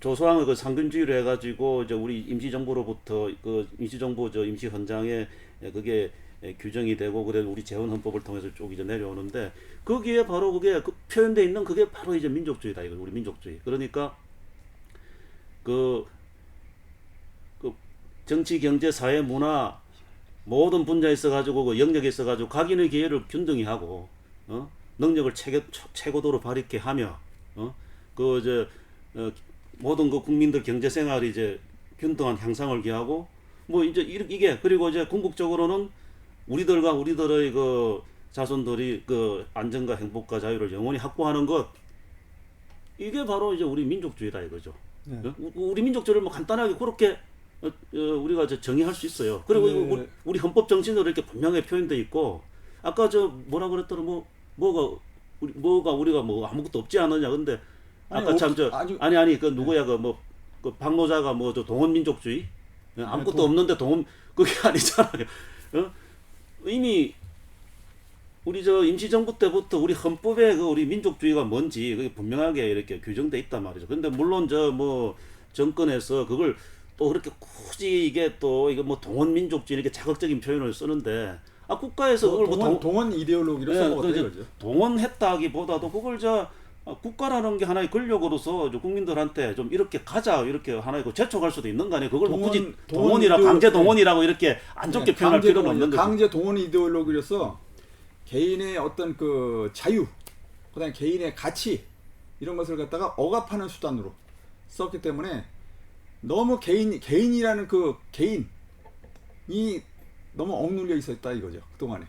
Speaker 3: 조소왕의 그 상근주의로 해가지고 이제 우리 임시정부로부터 임시정부 임시헌장에 그게 규정이 되고, 그래 우리 재헌헌법을 통해서 쭉 이제 내려오는데, 거기에 바로 그게 표현돼 있는 그게 바로 이제 민족주의다. 이거 우리 민족주의. 그러니까 그 정치, 경제, 사회, 문화 모든 분야에 있어가지고 그 영역에 있어가지고 각인의 기회를 균등히 하고 능력을 최고도로 발휘케 하며 모든 그 국민들 경제 생활이 이제 균등한 향상을 기하고 뭐 이제 이게 그리고 이제 궁극적으로는 우리들과 우리들의 자손들이 그 안전과 행복과 자유를 영원히 확보하는 것, 이게 바로 이제 우리 민족주의다 이거죠.
Speaker 2: 네.
Speaker 3: 우리 민족주의를 뭐 간단하게 그렇게 우리가 이제 정의할 수 있어요. 그리고
Speaker 2: 네.
Speaker 3: 우리 헌법 정신으로 이렇게 분명하게 표현돼 있고, 아까 저 뭐라 그랬더라, 뭐가 우리가 뭐 아무것도 없지 않느냐. 근데 아까 참 저 아니 그 누구야 그 뭐 그 박노자가 뭐 저 동원민족주의, 아무것도 없는데 동원, 그게 아니잖아요. 이미 우리 저 임시정부 때부터 우리 헌법에 그 우리 민족주의가 뭔지 그게 분명하게 이렇게 규정돼 있단 말이죠. 근데 물론 저 뭐 정권에서 그걸 또 그렇게 굳이 이게 또 이거 뭐 동원민족주의 이렇게 자극적인 표현을 쓰는데, 국가에서 그걸
Speaker 2: 동원 이데올로기로 써먹었다 이거죠.
Speaker 3: 동원했다기보다도 그걸 국가라는 게 하나의 권력으로서 국민들한테 좀 이렇게 가자 이렇게 하나의 재촉할 수도 있는 거 아니에요. 그걸 뭐 굳이 동원이라 강제 동원이라고 이렇게 안 좋게 표현할 필요는 없는 거죠.
Speaker 2: 강제 동원 이데올로기로서 개인의 어떤 그 자유, 그다음에 개인의 가치 이런 것을 갖다가 억압하는 수단으로 썼기 때문에 너무 개인이라는 그 개인이 너무 억눌려 있었다 이거죠. 그동안에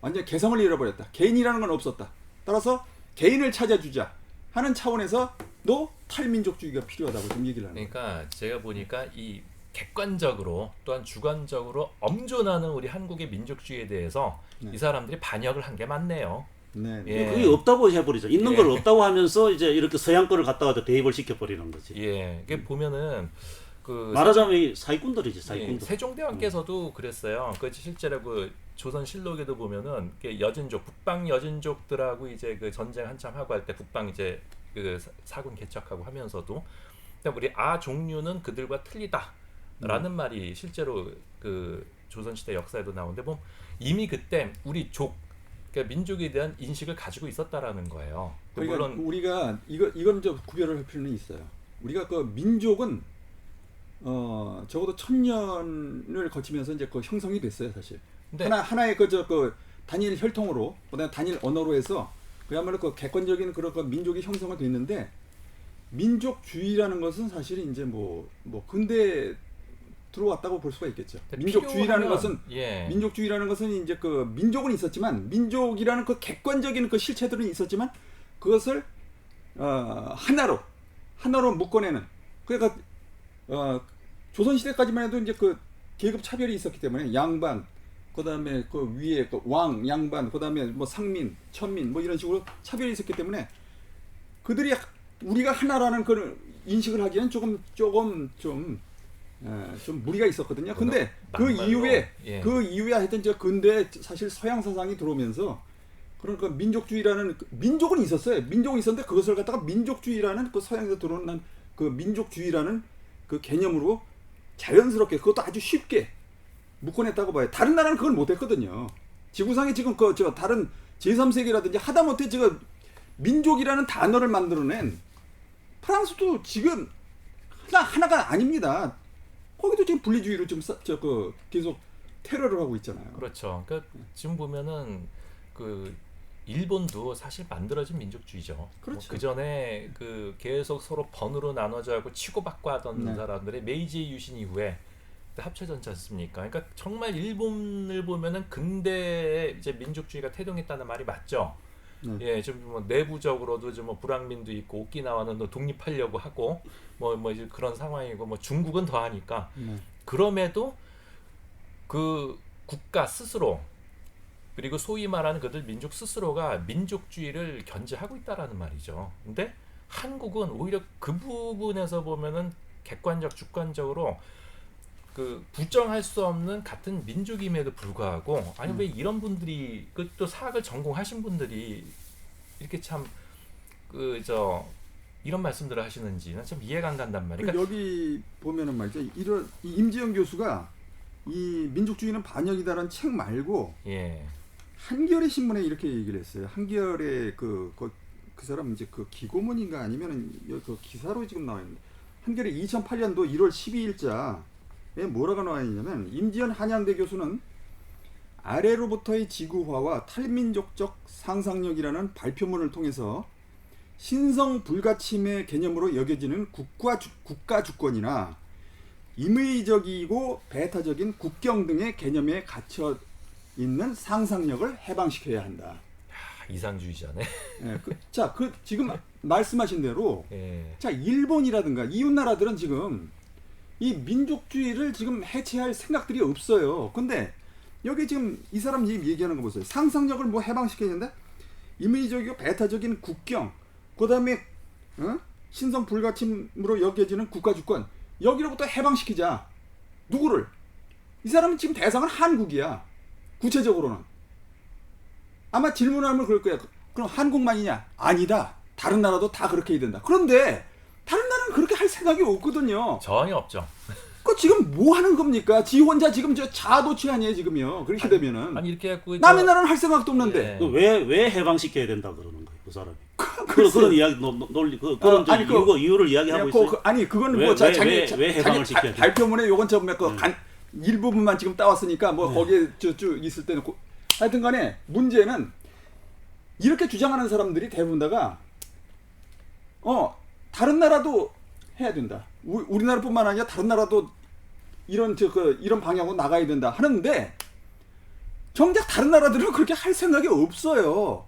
Speaker 2: 완전 개성을 잃어버렸다. 개인이라는 건 없었다. 따라서 개인을 찾아주자 하는 차원에서 너 탈민족주의가 필요하다고 좀 얘기를 하는 거예요.
Speaker 1: 그러니까 제가 보니까 이 객관적으로 또한 주관적으로 엄존하는 우리 한국의 민족주의에 대해서 이 사람들이 반역을 한 게 맞네요.
Speaker 2: 네.
Speaker 3: 예. 그게 없다고 해버리죠. 있는 걸 없다고 하면서 이제 이렇게 서양 거를 갖다가 대입을 시켜버리는 거지.
Speaker 1: 예, 이게 보면은 그
Speaker 3: 말하자면 사기꾼들이지, 사기꾼들.
Speaker 1: 예, 세종대왕께서도 그랬어요. 그 실제로 그 조선실록에도 보면은 여진족, 북방 여진족들하고 이제 그 전쟁 한참 하고 할 때 북방 이제 그 사군 개척하고 하면서도 우리 종류는 그들과 틀리다라는 말이 실제로 그 조선시대 역사에도 나오는데 뭐 이미 그때 우리 그러니까 민족에 대한 인식을 가지고 있었다라는 거예요.
Speaker 2: 그러니까
Speaker 1: 물론
Speaker 2: 우리가 이건 좀 구별을 할 필요는 있어요. 우리가 그 민족은 적어도 1000년을 거치면서 이제 그 형성이 됐어요, 사실. 하나의 그 단일 혈통으로, 그다음에 단일 언어로 해서 그야말로 그 객관적인 그런 그 민족이 형성이 됐는데, 민족주의라는 것은 사실 이제 뭐 근대에 들어왔다고 볼 수가 있겠죠. 민족주의라는 것은 이제 그 민족은 있었지만, 민족이라는 그 객관적인 그 실체들은 있었지만 그것을 하나로 묶어내는, 그러니까 조선 시대까지만 해도 이제 그 계급 차별이 있었기 때문에 양반, 그다음에 그 위에 그 왕, 양반, 그다음에 뭐 상민, 천민 뭐 이런 식으로 차별이 있었기 때문에 그들이 우리가 하나라는 그 인식을 하기에는 조금 좀 무리가 있었거든요. 근데 그 이후에 하여튼 저 근대 사실 서양 사상이 들어오면서 그러니까 민족주의라는 민족은 있었어요. 민족은 있었는데 그것을 갖다가 민족주의라는 그 서양에서 들어오는 그 민족주의라는 그 개념으로 자연스럽게, 그것도 아주 쉽게 묶어냈다고 봐요. 다른 나라는 그걸 못했거든요. 지구상에 지금 다른 제3세계라든지 하다못해 지금 민족이라는 단어를 만들어낸 프랑스도 지금 하나가 아닙니다. 거기도 지금 분리주의로 좀 계속 테러를 하고 있잖아요.
Speaker 1: 그렇죠. 그러니까 지금 보면은 그 일본도 사실 만들어진 민족주의죠.
Speaker 2: 그렇죠.
Speaker 1: 그 전에 그 계속 서로 번으로 나눠져고 치고받고 하던 사람들의 메이지 유신 이후에 합쳐졌지 않습니까? 그러니까 정말 일본을 보면은 근대에 이제 민족주의가 태동했다는 말이 맞죠. 예, 지금 뭐 내부적으로도 좀 뭐 불황민도 있고 오키나와는 또 독립하려고 하고 뭐 이제 그런 상황이고 뭐 중국은 더하니까 그럼에도 그 국가 스스로 그리고 소위 말하는 그들 민족 스스로가 민족주의를 견지하고 있다라는 말이죠. 근데 한국은 오히려 그 부분에서 보면은 객관적 주관적으로 그 부정할 수 없는 같은 민족임에도 불구하고 아니 왜 이런 분들이 그 또 사학을 전공하신 분들이 이렇게 참 이런 말씀들을 하시는지 난 참 이해가 안 간단 말이에요.
Speaker 2: 그러니까 여기 보면은 말이죠. 이 임지영 교수가 이 민족주의는 반역이다라는 책 말고 한겨레 신문에 이렇게 얘기를 했어요. 한겨레 그 사람 이제 그 기고문인가 아니면은 그 기사로 지금 나와 있는 한겨레 2008년도 1월 12일자에 뭐라고 나와 있냐면 임지연 한양대 교수는 아래로부터의 지구화와 탈민족적 상상력이라는 발표문을 통해서 신성 불가침의 개념으로 여겨지는 국가 주권이나 임의적이고 배타적인 국경 등의 개념에 갇혀 있는 상상력을 해방시켜야 한다.
Speaker 1: 야, 이상주의자네.
Speaker 2: 예, 지금 말씀하신 대로 자 일본이라든가 이웃 나라들은 지금 이 민족주의를 지금 해체할 생각들이 없어요. 근데 여기 지금 이 사람 얘기하는 거 보세요. 상상력을 뭐 해방시켜야 된다? 임의적이고 배타적인 국경, 그다음에 신성 불가침으로 여겨지는 국가주권, 여기로부터 해방시키자. 누구를? 이 사람은 지금 대상은 한국이야. 구체적으로는. 아마 질문하면 그럴 거야. 그럼 한국만이냐? 아니다. 다른 나라도 다 그렇게 해야 된다. 그런데 다른 나라는 그렇게 할 생각이 없거든요.
Speaker 1: 전혀 없죠.
Speaker 2: 그 지금 뭐 하는 겁니까? 지 혼자 지금 저 자아도취 아니에요 지금요. 그렇게 되면은.
Speaker 1: 아니 이렇게 해갖고
Speaker 2: 남의 나라는 할 생각도 없는데.
Speaker 3: 왜 해방시켜야 된다 그러는 거예요, 그 사람이? 그런 이야기 논리 그런 이유를 이야기하고 있어요.
Speaker 2: 그거는 뭐
Speaker 3: 왜 해방을 시켜야 돼?
Speaker 2: 발표문에 요건 좀 일부분만 지금 따왔으니까 뭐 거기에 쭉 있을 때는 하여튼간에 문제는 이렇게 주장하는 사람들이 대부분 다가 다른 나라도 해야 된다. 우리나라뿐만 아니라 다른 나라도 이런 방향으로 나가야 된다 하는데 정작 다른 나라들은 그렇게 할 생각이 없어요.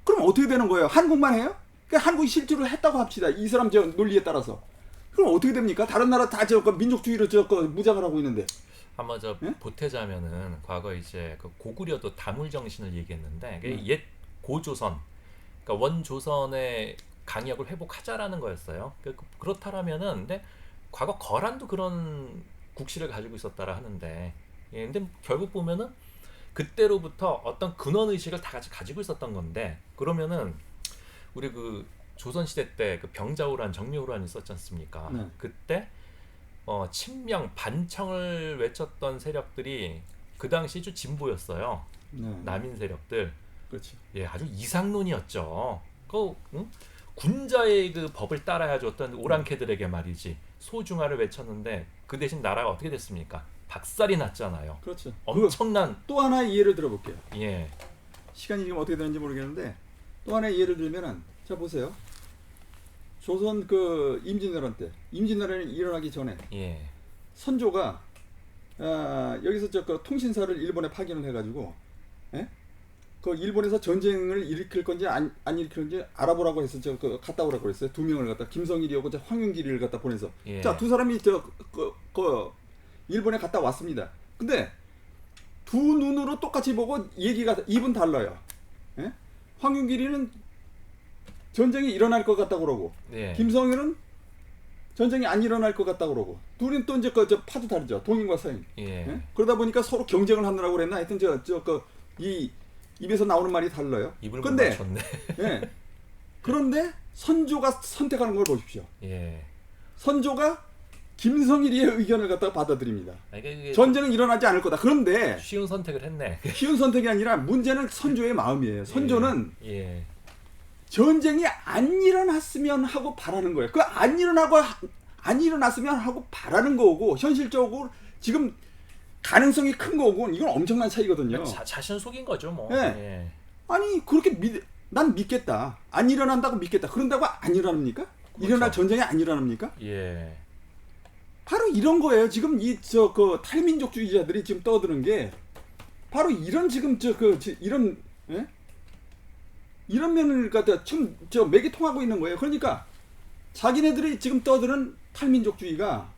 Speaker 2: 그럼 어떻게 되는 거예요? 한국만 해요? 그러니까 한국이 실제로 했다고 합시다. 이 사람 논리에 따라서. 그럼 어떻게 됩니까? 다른 나라 다 민족주의로 무장을 하고 있는데.
Speaker 1: 아마 보태자면은 과거 이제 그 고구려도 다물 정신을 얘기했는데 옛 고조선, 그러니까 원조선의 강역을 회복하자라는 거였어요. 그렇다라면은 근데 과거 거란도 그런 국시를 가지고 있었다라 하는데, 근데 결국 보면은 그때로부터 어떤 근원 의식을 다 같이 가지고 있었던 건데, 그러면은 우리 그 조선 시대 때 그 병자호란, 정묘호란이 있었지 않습니까? 그때 친명 반청을 외쳤던 세력들이 그 당시 좀 진보였어요. 남인 세력들.
Speaker 2: 그렇죠.
Speaker 1: 예, 아주 이상론이었죠. 군자의 그 법을 따라야 줬던 오랑캐들에게 말이지 소중화를 외쳤는데 그 대신 나라가 어떻게 됐습니까? 박살이 났잖아요.
Speaker 2: 그렇죠.
Speaker 1: 엄청난
Speaker 2: 또 하나의 예를 들어볼게요.
Speaker 1: 예.
Speaker 2: 시간이 지금 어떻게 되는지 모르겠는데 또 하나의 예를 들면은 자 보세요. 조선 그 임진왜란 때 임진왜란이 일어나기 전에 선조가 여기서 그 통신사를 일본에 파견을 해가지고 그 일본에서 전쟁을 일으킬 건지 안 일으킬 건지 알아보라고 해서 갔다 오라고 그랬어요. 2명을 갖다 김성일이하고 황윤길이를 갖다 보내서 자 두 사람이 일본에 갔다 왔습니다. 근데 두 눈으로 똑같이 보고 얘기가 입은 달라요. 황윤길이는 전쟁이 일어날 것 같다고 그러고 김성일은 전쟁이 안 일어날 것 같다고 그러고 둘은 또 이제 파도 다르죠. 동인과 서인. 그러다 보니까 서로 경쟁을 하느라고 그랬나 하여튼 이 입에서 나오는 말이 달라요.
Speaker 1: 입을
Speaker 2: 근데
Speaker 1: 맞췄네.
Speaker 2: 그런데 선조가 선택하는 걸 보십시오. 선조가 김성일의 의견을 갖다가 받아들입니다. 전쟁은 일어나지 않을 거다. 그런데
Speaker 1: 쉬운 선택을 했네.
Speaker 2: 쉬운 선택이 아니라 문제는 선조의 마음이에요. 선조는 전쟁이 안 일어났으면 하고 바라는 거예요. 그 안 일어났으면 하고 바라는 거고 현실적으로 지금 가능성이 큰 거고 이건 엄청난 차이거든요.
Speaker 1: 자신 속인 거죠, 뭐.
Speaker 2: 아니 그렇게 난 믿겠다. 안 일어난다고 믿겠다. 그런다고 안 일어납니까? 그렇죠. 일어날 전쟁이 안 일어납니까? 바로 이런 거예요. 지금 그 탈민족주의자들이 지금 떠드는 게 바로 이런 지금 이런 면을 갖다 지금 맥이 통하고 있는 거예요. 그러니까 자기네들이 지금 떠드는 탈민족주의가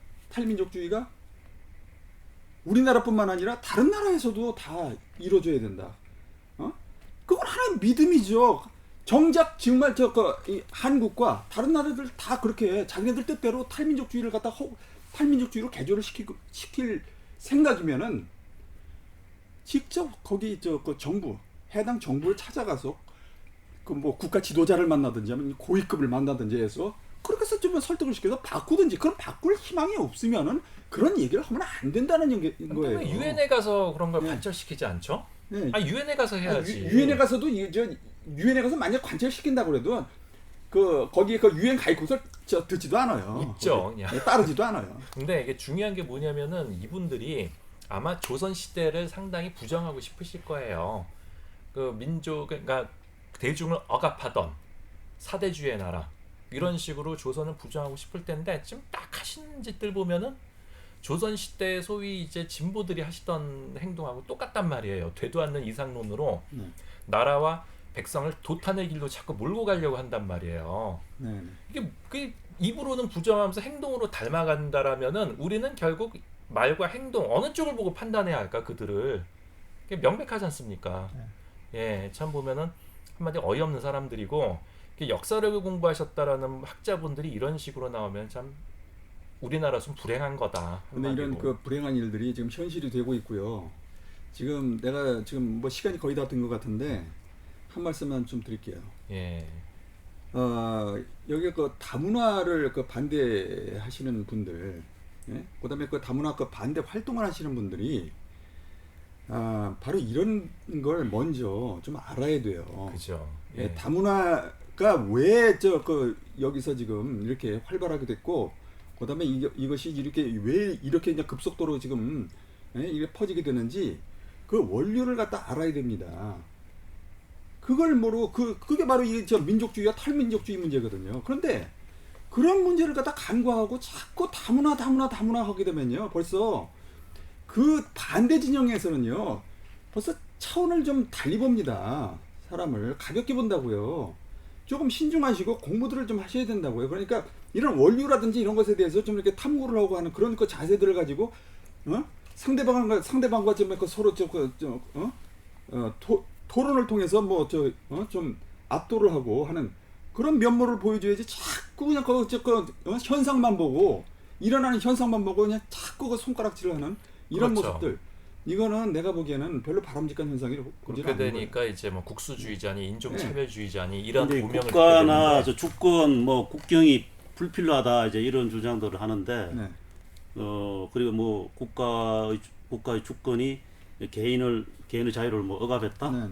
Speaker 2: 우리나라뿐만 아니라 다른 나라에서도 다 이루어져야 된다. 그건 하나의 믿음이죠. 정작 정말 이 한국과 다른 나라들 다 그렇게 자기네들 뜻대로 탈민족주의를 갖다 탈민족주의로 개조를 시킬 생각이면은 직접 거기 그 정부 해당 정부를 찾아가서 그 뭐 국가 지도자를 만나든지 하면 고위급을 만나든지 해서 그렇게 해서 좀 설득을 시켜서 바꾸든지. 그럼 바꿀 희망이 없으면은 그런 얘기를 하면 안 된다는 거예요.
Speaker 1: 왜 유엔에 가서 그런 걸 관철시키지 않죠? 유엔에 가서 해야지.
Speaker 2: 유엔에 가서도 유엔에 가서 만약 관철시킨다고 그래도 거기에 그 유엔 가입국을 듣지도 않아요.
Speaker 1: 있죠.
Speaker 2: 따르지도 않아요.
Speaker 1: 근데 이게 중요한 게 뭐냐면은 이분들이 아마 조선 시대를 상당히 부정하고 싶으실 거예요. 그 그러니까 대중을 억압하던 사대주의 나라 이런 식으로 조선을 부정하고 싶을 텐데 지금 딱 하시는 짓들 보면은 조선 시대 소위 이제 진보들이 하시던 행동하고 똑같단 말이에요. 되도 않는 이상론으로 나라와 백성을 도탄의 길로 자꾸 몰고 가려고 한단 말이에요. 이게 그 입으로는 부정하면서 행동으로 닮아간다라면은 우리는 결국 말과 행동 어느 쪽을 보고 판단해야 할까 그들을 그게 명백하지 않습니까? 예, 참 보면은 한마디 어이없는 사람들이고 역사를 공부하셨다라는 학자분들이 이런 식으로 나오면 참 우리나라 좀 불행한 거다.
Speaker 2: 근데 이런 그 불행한 일들이 지금 현실이 되고 있고요. 지금 내가 지금 뭐 시간이 거의 다 된 것 같은데 한 말씀만 좀 드릴게요.
Speaker 1: 예.
Speaker 2: 여기 그 다문화를 그 반대하시는 분들, 예? 그다음에 그 다문화 그 반대 활동을 하시는 분들이 바로 이런 걸 먼저 좀 알아야 돼요.
Speaker 1: 그죠.
Speaker 2: 예. 다문화가 왜 여기서 지금 이렇게 활발하게 됐고, 그다음에 이것이 이렇게 왜 이렇게 이제 급속도로 지금 이게 퍼지게 되는지 그 원료를 갖다 알아야 됩니다. 그걸 모르고 그게 바로 이 민족주의와 탈민족주의 문제거든요. 그런데 그런 문제를 갖다 간과하고 자꾸 다문화 하게 되면요, 벌써 그 반대 진영에서는요, 벌써 차원을 좀 달리 봅니다. 사람을 가볍게 본다고요. 조금 신중하시고 공부들을 좀 하셔야 된다고요. 그러니까 이런 원류라든지 이런 것에 대해서 좀 이렇게 탐구를 하고 하는 그런 그 자세들을 가지고 상대방과 좀 서로 토론을 통해서 좀 압도를 하고 하는 그런 면모를 보여줘야지 자꾸 그냥 현상만 보고 일어나는 현상만 보고 그냥 자꾸 그 손가락질을 하는 이런
Speaker 1: 그렇죠.
Speaker 2: 모습들. 이거는 내가 보기에는 별로 바람직한 현상이라고
Speaker 1: 그렇게 되니까 이제 뭐 국수주의자니 인종차별주의자니 이런 오명을
Speaker 3: 국가나 저 주권 뭐 국경이 불필요하다 이제 이런 주장들을 하는데 그리고 뭐 국가의 주권이 개인의 자유를 뭐 억압했다.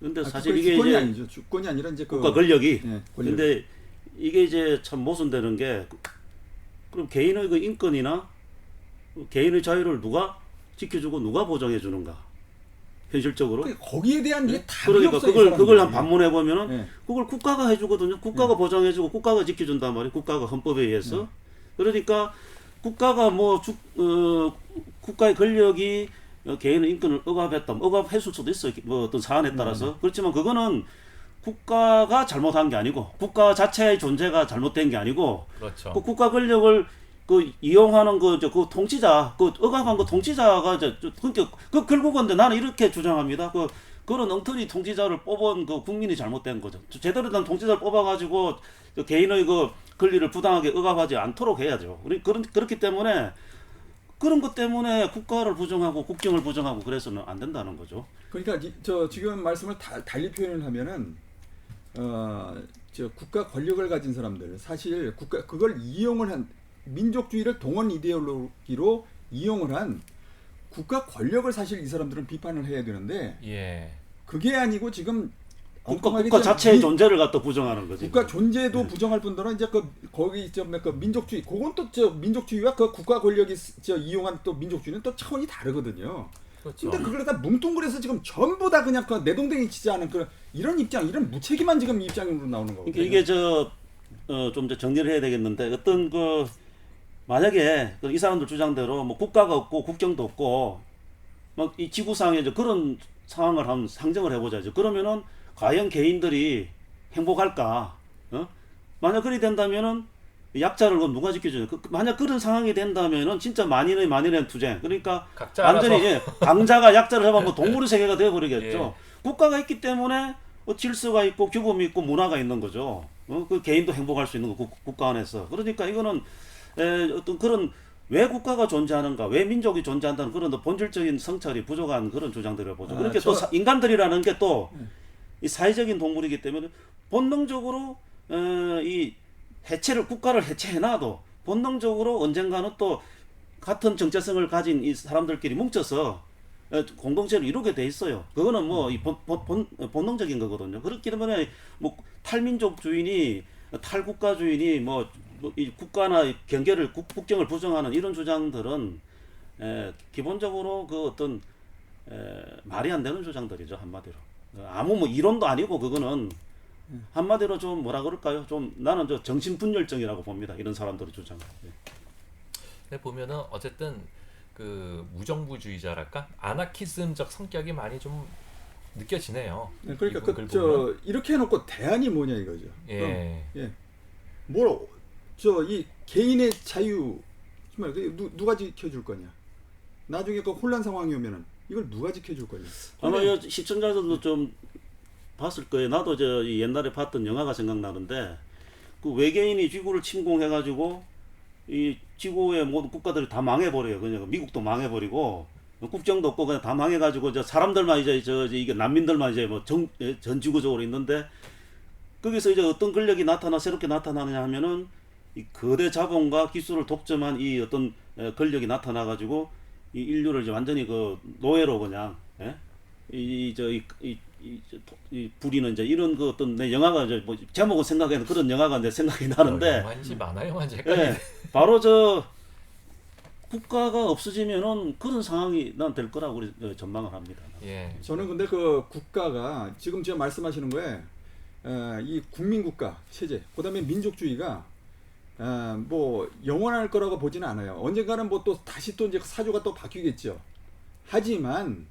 Speaker 3: 근데 사실 이게
Speaker 2: 주권이
Speaker 3: 이제
Speaker 2: 아니죠. 주권이 아니라 이제
Speaker 3: 국가 권력이.
Speaker 2: 권력.
Speaker 3: 근데 이게 이제 참 모순되는 게 그럼 개인의 그 인권이나 개인의 자유를 누가 지켜주고 누가 보장해 주는가? 현실적으로.
Speaker 2: 거기에 대한 게 답이
Speaker 3: 그러니까
Speaker 2: 없어요.
Speaker 3: 그걸 한 반문해 보면은 그걸 국가가 해주거든요. 국가가 보장해주고 국가가 지켜준단 말이에요. 국가가 헌법에 의해서. 그러니까 국가가 국가의 권력이 개인의 인권을 억압했을 수도 있어요. 뭐 어떤 사안에 따라서. 그렇지만 그거는 국가가 잘못한 게 아니고 국가 자체의 존재가 잘못된 게 아니고
Speaker 1: 그렇죠.
Speaker 3: 그 국가 권력을 이용하는 그 통치자, 억압한 그 통치자가 그러니까 결국은 나는 이렇게 주장합니다. 그런 엉터리 통치자를 뽑은 그 국민이 잘못된 거죠. 제대로 된 통치자를 뽑아가지고 개인의 그 권리를 부당하게 억압하지 않도록 해야죠. 그렇기 때문에 그런 것 때문에 국가를 부정하고 국경을 부정하고 그래서는 안 된다는 거죠.
Speaker 2: 그러니까 지금 말씀을 달리 표현을 하면은 국가 권력을 가진 사람들 사실 그걸 이용을 한 민족주의를 동원 이데올로기로 이용을 한 국가 권력을 사실 이 사람들은 비판을 해야 되는데 그게 아니고 지금
Speaker 3: 국가 자체의 존재를 갖다 부정하는 거지.
Speaker 2: 국가 존재도 부정할 뿐더러 이제 거기 민족주의 그건 또 민족주의와 그 국가 권력이 이용한 또 민족주의는 또 차원이 다르거든요.
Speaker 1: 그렇죠.
Speaker 2: 근데 그걸 다 뭉뚱그려서 지금 전부 다 그냥 내동댕이 치지 않은 이런 입장, 이런 무책임한 지금 입장으로 나오는 거거든요.
Speaker 3: 그러니까 이게 좀 정리를 해야 되겠는데 만약에 이 사람들 주장대로 뭐 국가가 없고 국경도 없고 막 이 지구상에 그런 상황을 한번 상정을 해보자. 그러면은 과연 개인들이 행복할까? 만약 그리 된다면은 약자를 누가 지켜줘요? 만약 그런 상황이 된다면은 진짜 만인의 투쟁. 그러니까 완전히 강자가 약자를 잡아면 동물의 세계가 되어버리겠죠. 국가가 있기 때문에 질서가 있고 규범이 있고 문화가 있는 거죠. 그 개인도 행복할 수 있는 거 국가 안에서. 그러니까 이거는 어떤 그런 왜 국가가 존재하는가, 왜 민족이 존재한다는 그런 본질적인 성찰이 부족한 그런 주장들을 보죠. 그렇게 또 인간들이라는 게 또 이 사회적인 동물이기 때문에 본능적으로 이 국가를 해체해놔도 본능적으로 언젠가는 또 같은 정체성을 가진 이 사람들끼리 뭉쳐서 공동체를 이루게 돼 있어요. 그거는 뭐 본능적인 거거든요. 그렇기 때문에 뭐 탈민족주의니 탈국가주의니 이 국가나 경계를 국경을 부정하는 이런 주장들은 기본적으로 말이 안 되는 주장들이죠. 한마디로 아무 이론도 아니고 그거는 한마디로 좀 뭐라 그럴까요? 좀 나는 정신분열증이라고 봅니다. 이런 사람들의 주장.
Speaker 1: 근데 보면은 어쨌든 그 무정부주의자랄까 아나키즘적 성격이 많이 좀 느껴지네요.
Speaker 2: 네, 그러니까 저 이렇게 해놓고 대안이 뭐냐 이거죠.
Speaker 1: 예.
Speaker 2: 예. 뭘 저 이 개인의 자유 정말 누가 지켜줄 거냐? 나중에 그 혼란 상황이 오면은 이걸 누가 지켜줄 거냐?
Speaker 3: 아마 시청자들도 좀 봤을 거예요. 나도 저 옛날에 봤던 영화가 생각나는데 그 외계인이 지구를 침공해가지고 이 지구의 모든 국가들이 다 망해버려요. 그냥 미국도 망해버리고 국정도 없고 그냥 다 망해가지고 저 사람들만 이제 이게 난민들만 이제 뭐 전 지구적으로 있는데 거기서 이제 어떤 권력이 새롭게 나타나느냐 하면은 이 거대 자본과 기술을 독점한 이 어떤 권력이 나타나가지고 이 인류를 이제 완전히 그 노예로 그냥 부리는 이제 이런 그 어떤 내 영화가 이제 뭐 제목은 생각에는 그런 영화가 내 생각이 나는데
Speaker 1: 영화인지 만화영화인지 헷갈리네.
Speaker 3: 바로 저 국가가 없어지면은 그런 상황이 난 될 거라고 전망을 합니다.
Speaker 1: 예.
Speaker 2: 저는 근데 그 국가가 지금 제가 말씀하시는 거에 이 국민국가 체제, 그다음에 민족주의가 뭐 영원할 거라고 보지는 않아요. 언젠가는 뭐 또 다시 또 이제 사조가 또 바뀌겠죠. 하지만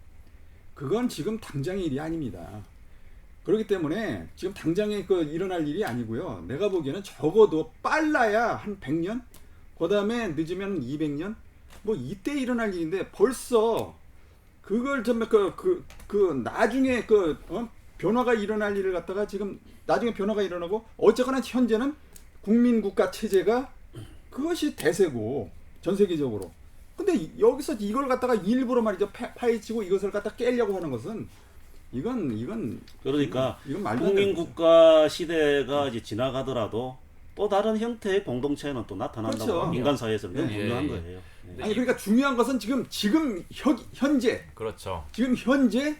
Speaker 2: 그건 지금 당장의 일이 아닙니다. 그렇기 때문에 지금 당장에 그 일어날 일이 아니고요. 내가 보기에는 적어도 빨라야 한 100년, 그다음에 늦으면 200년, 뭐 이때 일어날 일인데 벌써 그걸 좀 그 나중에 변화가 일어날 일을 갖다가 지금 나중에 변화가 일어나고 어쨌거나 현재는 국민국가 체제가 그것이 대세고 전 세계적으로. 근데 여기서 이걸 갖다가 일부러 말이죠 파헤치고 이것을 갖다 깨려고 하는 것은 이건
Speaker 3: 그러니까
Speaker 2: 이건 말도 안 되는
Speaker 3: 국민국가 시대가 이제 지나가더라도 또 다른 형태의 공동체는 또 나타난다고
Speaker 2: 그렇죠.
Speaker 3: 인간 사회에서
Speaker 2: 네.
Speaker 3: 분명한 거예요.
Speaker 2: 아니 그러니까 중요한 것은 지금 현재
Speaker 1: 그렇죠.
Speaker 2: 지금 현재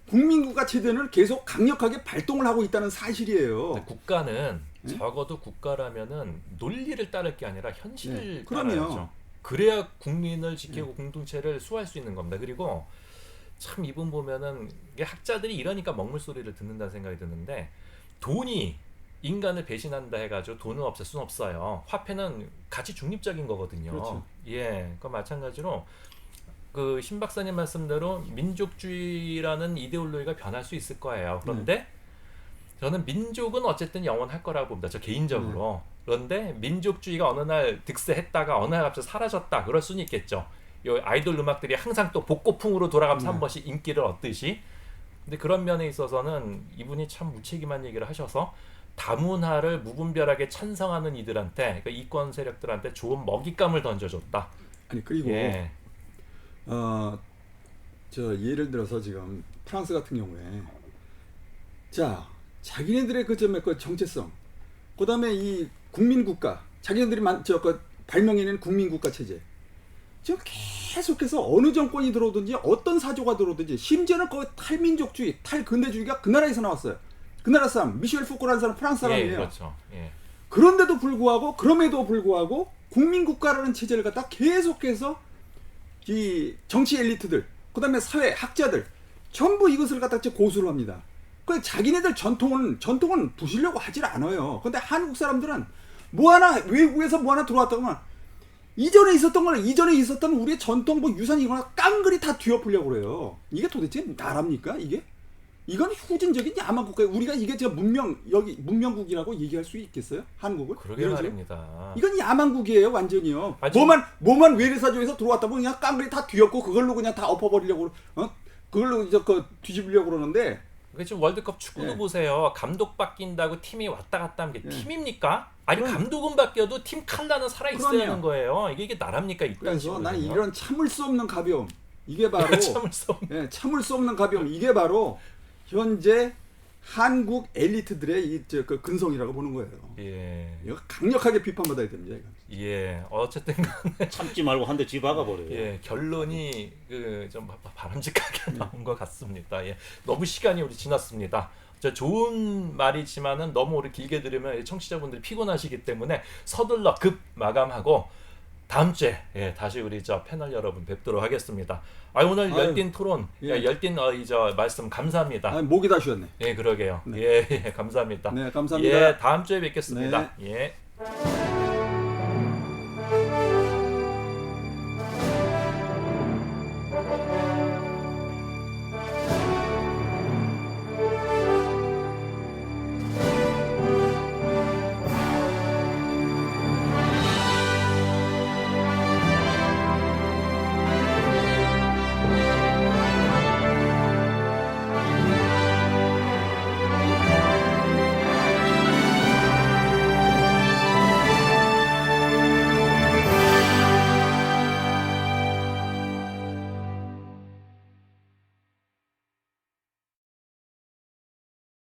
Speaker 2: 국민국가 체제는 계속 강력하게 발동을 하고 있다는 사실이에요.
Speaker 1: 국가는 적어도 국가라면은 논리를 따를 게 아니라 현실을 따라야죠. 그래야 국민을 지키고 공동체를 수호할 수 있는 겁니다. 그리고 참 이분 보면은 학자들이 이러니까 먹물 소리를 듣는다는 생각이 드는데 돈이 인간을 배신한다 해가지고 돈을 없앨 수는 없어요. 화폐는 가치 중립적인 거거든요.
Speaker 2: 그렇죠.
Speaker 1: 예, 그 마찬가지로 그 신 박사님 말씀대로 민족주의라는 이데올로기가 변할 수 있을 거예요. 그런데 저는 민족은 어쨌든 영원할 거라고 봅니다. 저 개인적으로. 그런데 민족주의가 어느 날 득세했다가 어느 날 갑자기 사라졌다. 그럴 수는 있겠죠. 요 아이돌 음악들이 항상 또 복고풍으로 돌아가면서 한 번씩 인기를 얻듯이. 근데 그런 면에 있어서는 이분이 참 무책임한 얘기를 하셔서 다문화를 무분별하게 찬성하는 이들한테, 그러니까 이권 세력들한테 좋은 먹잇감을 던져줬다.
Speaker 2: 아니 그리고 저 예를 들어서 지금 프랑스 같은 경우에 자 자기네들의 그 정체성, 그다음에 이 국민국가, 자기네들이 발명해낸 국민국가 체제, 지금 계속해서 어느 정권이 들어오든지 어떤 사조가 들어오든지 심지어는 그 탈민족주의, 탈근대주의가 그 나라에서 나왔어요. 그 나라 사람 미셸 푸코라는 사람 프랑스 사람이에요.
Speaker 1: 예, 그렇죠. 예.
Speaker 2: 그런데도 불구하고 그럼에도 불구하고 국민국가라는 체제를 갖다 계속해서 이 정치 엘리트들, 그다음에 사회 학자들 전부 이것을 갖다 고수를 합니다. 그 자기네들 전통은 부수려고 하질 않아요. 근데 한국 사람들은 뭐 하나 외국에서 뭐 하나 들어왔다고 하면 이전에 있었던 우리의 전통 뭐 유산이거나 깡그리 다 뒤엎으려고 그래요. 이게 도대체 나랍니까 이게? 이건 후진적인 야만 국가예요. 우리가 이게 제가 문명국이라고 얘기할 수 있겠어요? 한국을?
Speaker 1: 그러게 말입니다.
Speaker 2: 이건 야만국이에요, 완전히요.
Speaker 1: 아직...
Speaker 2: 뭐만 외래사조에서 들어왔다 보면 그냥 깡그리 다 뒤엎고 그걸로 그냥 다 엎어버리려고, 그걸로 이제 뒤집으려고 그러는데.
Speaker 1: 지금 월드컵 축구도 보세요. 감독 바뀐다고 팀이 왔다 갔다 하는 게 팀입니까? 아니 감독은 바뀌어도 팀 칼라는 살아 있어야 하는 거예요. 이게 나랍니까?
Speaker 2: 그래서 나는 이런 참을 수 없는 가벼움, 이게 바로 참을 수 없는 가벼움, 이게 바로 현재 한국 엘리트들의 그 근성이라고 보는 거예요.
Speaker 1: 예.
Speaker 2: 이거 강력하게 비판받아야 됩니다. 이거.
Speaker 1: 예. 어쨌든
Speaker 3: 참지 말고 한 대 쥐박아 버려요.
Speaker 1: 예. 결론이 좀 바람직하게 나온 것 같습니다. 예. 너무 시간이 우리 지났습니다. 좋은 말이지만은 너무 오래 길게 들으면 청취자분들이 피곤하시기 때문에 서둘러 급 마감하고 다음 주에 다시 우리 패널 여러분 뵙도록 하겠습니다. 오늘 열띤 토론, 열띤 말씀 감사합니다.
Speaker 2: 목이 다 쉬었네.
Speaker 1: 예, 그러게요. 네. 예, 감사합니다.
Speaker 2: 네, 감사합니다.
Speaker 1: 예, 다음 주에 뵙겠습니다.
Speaker 2: 네.
Speaker 1: 예.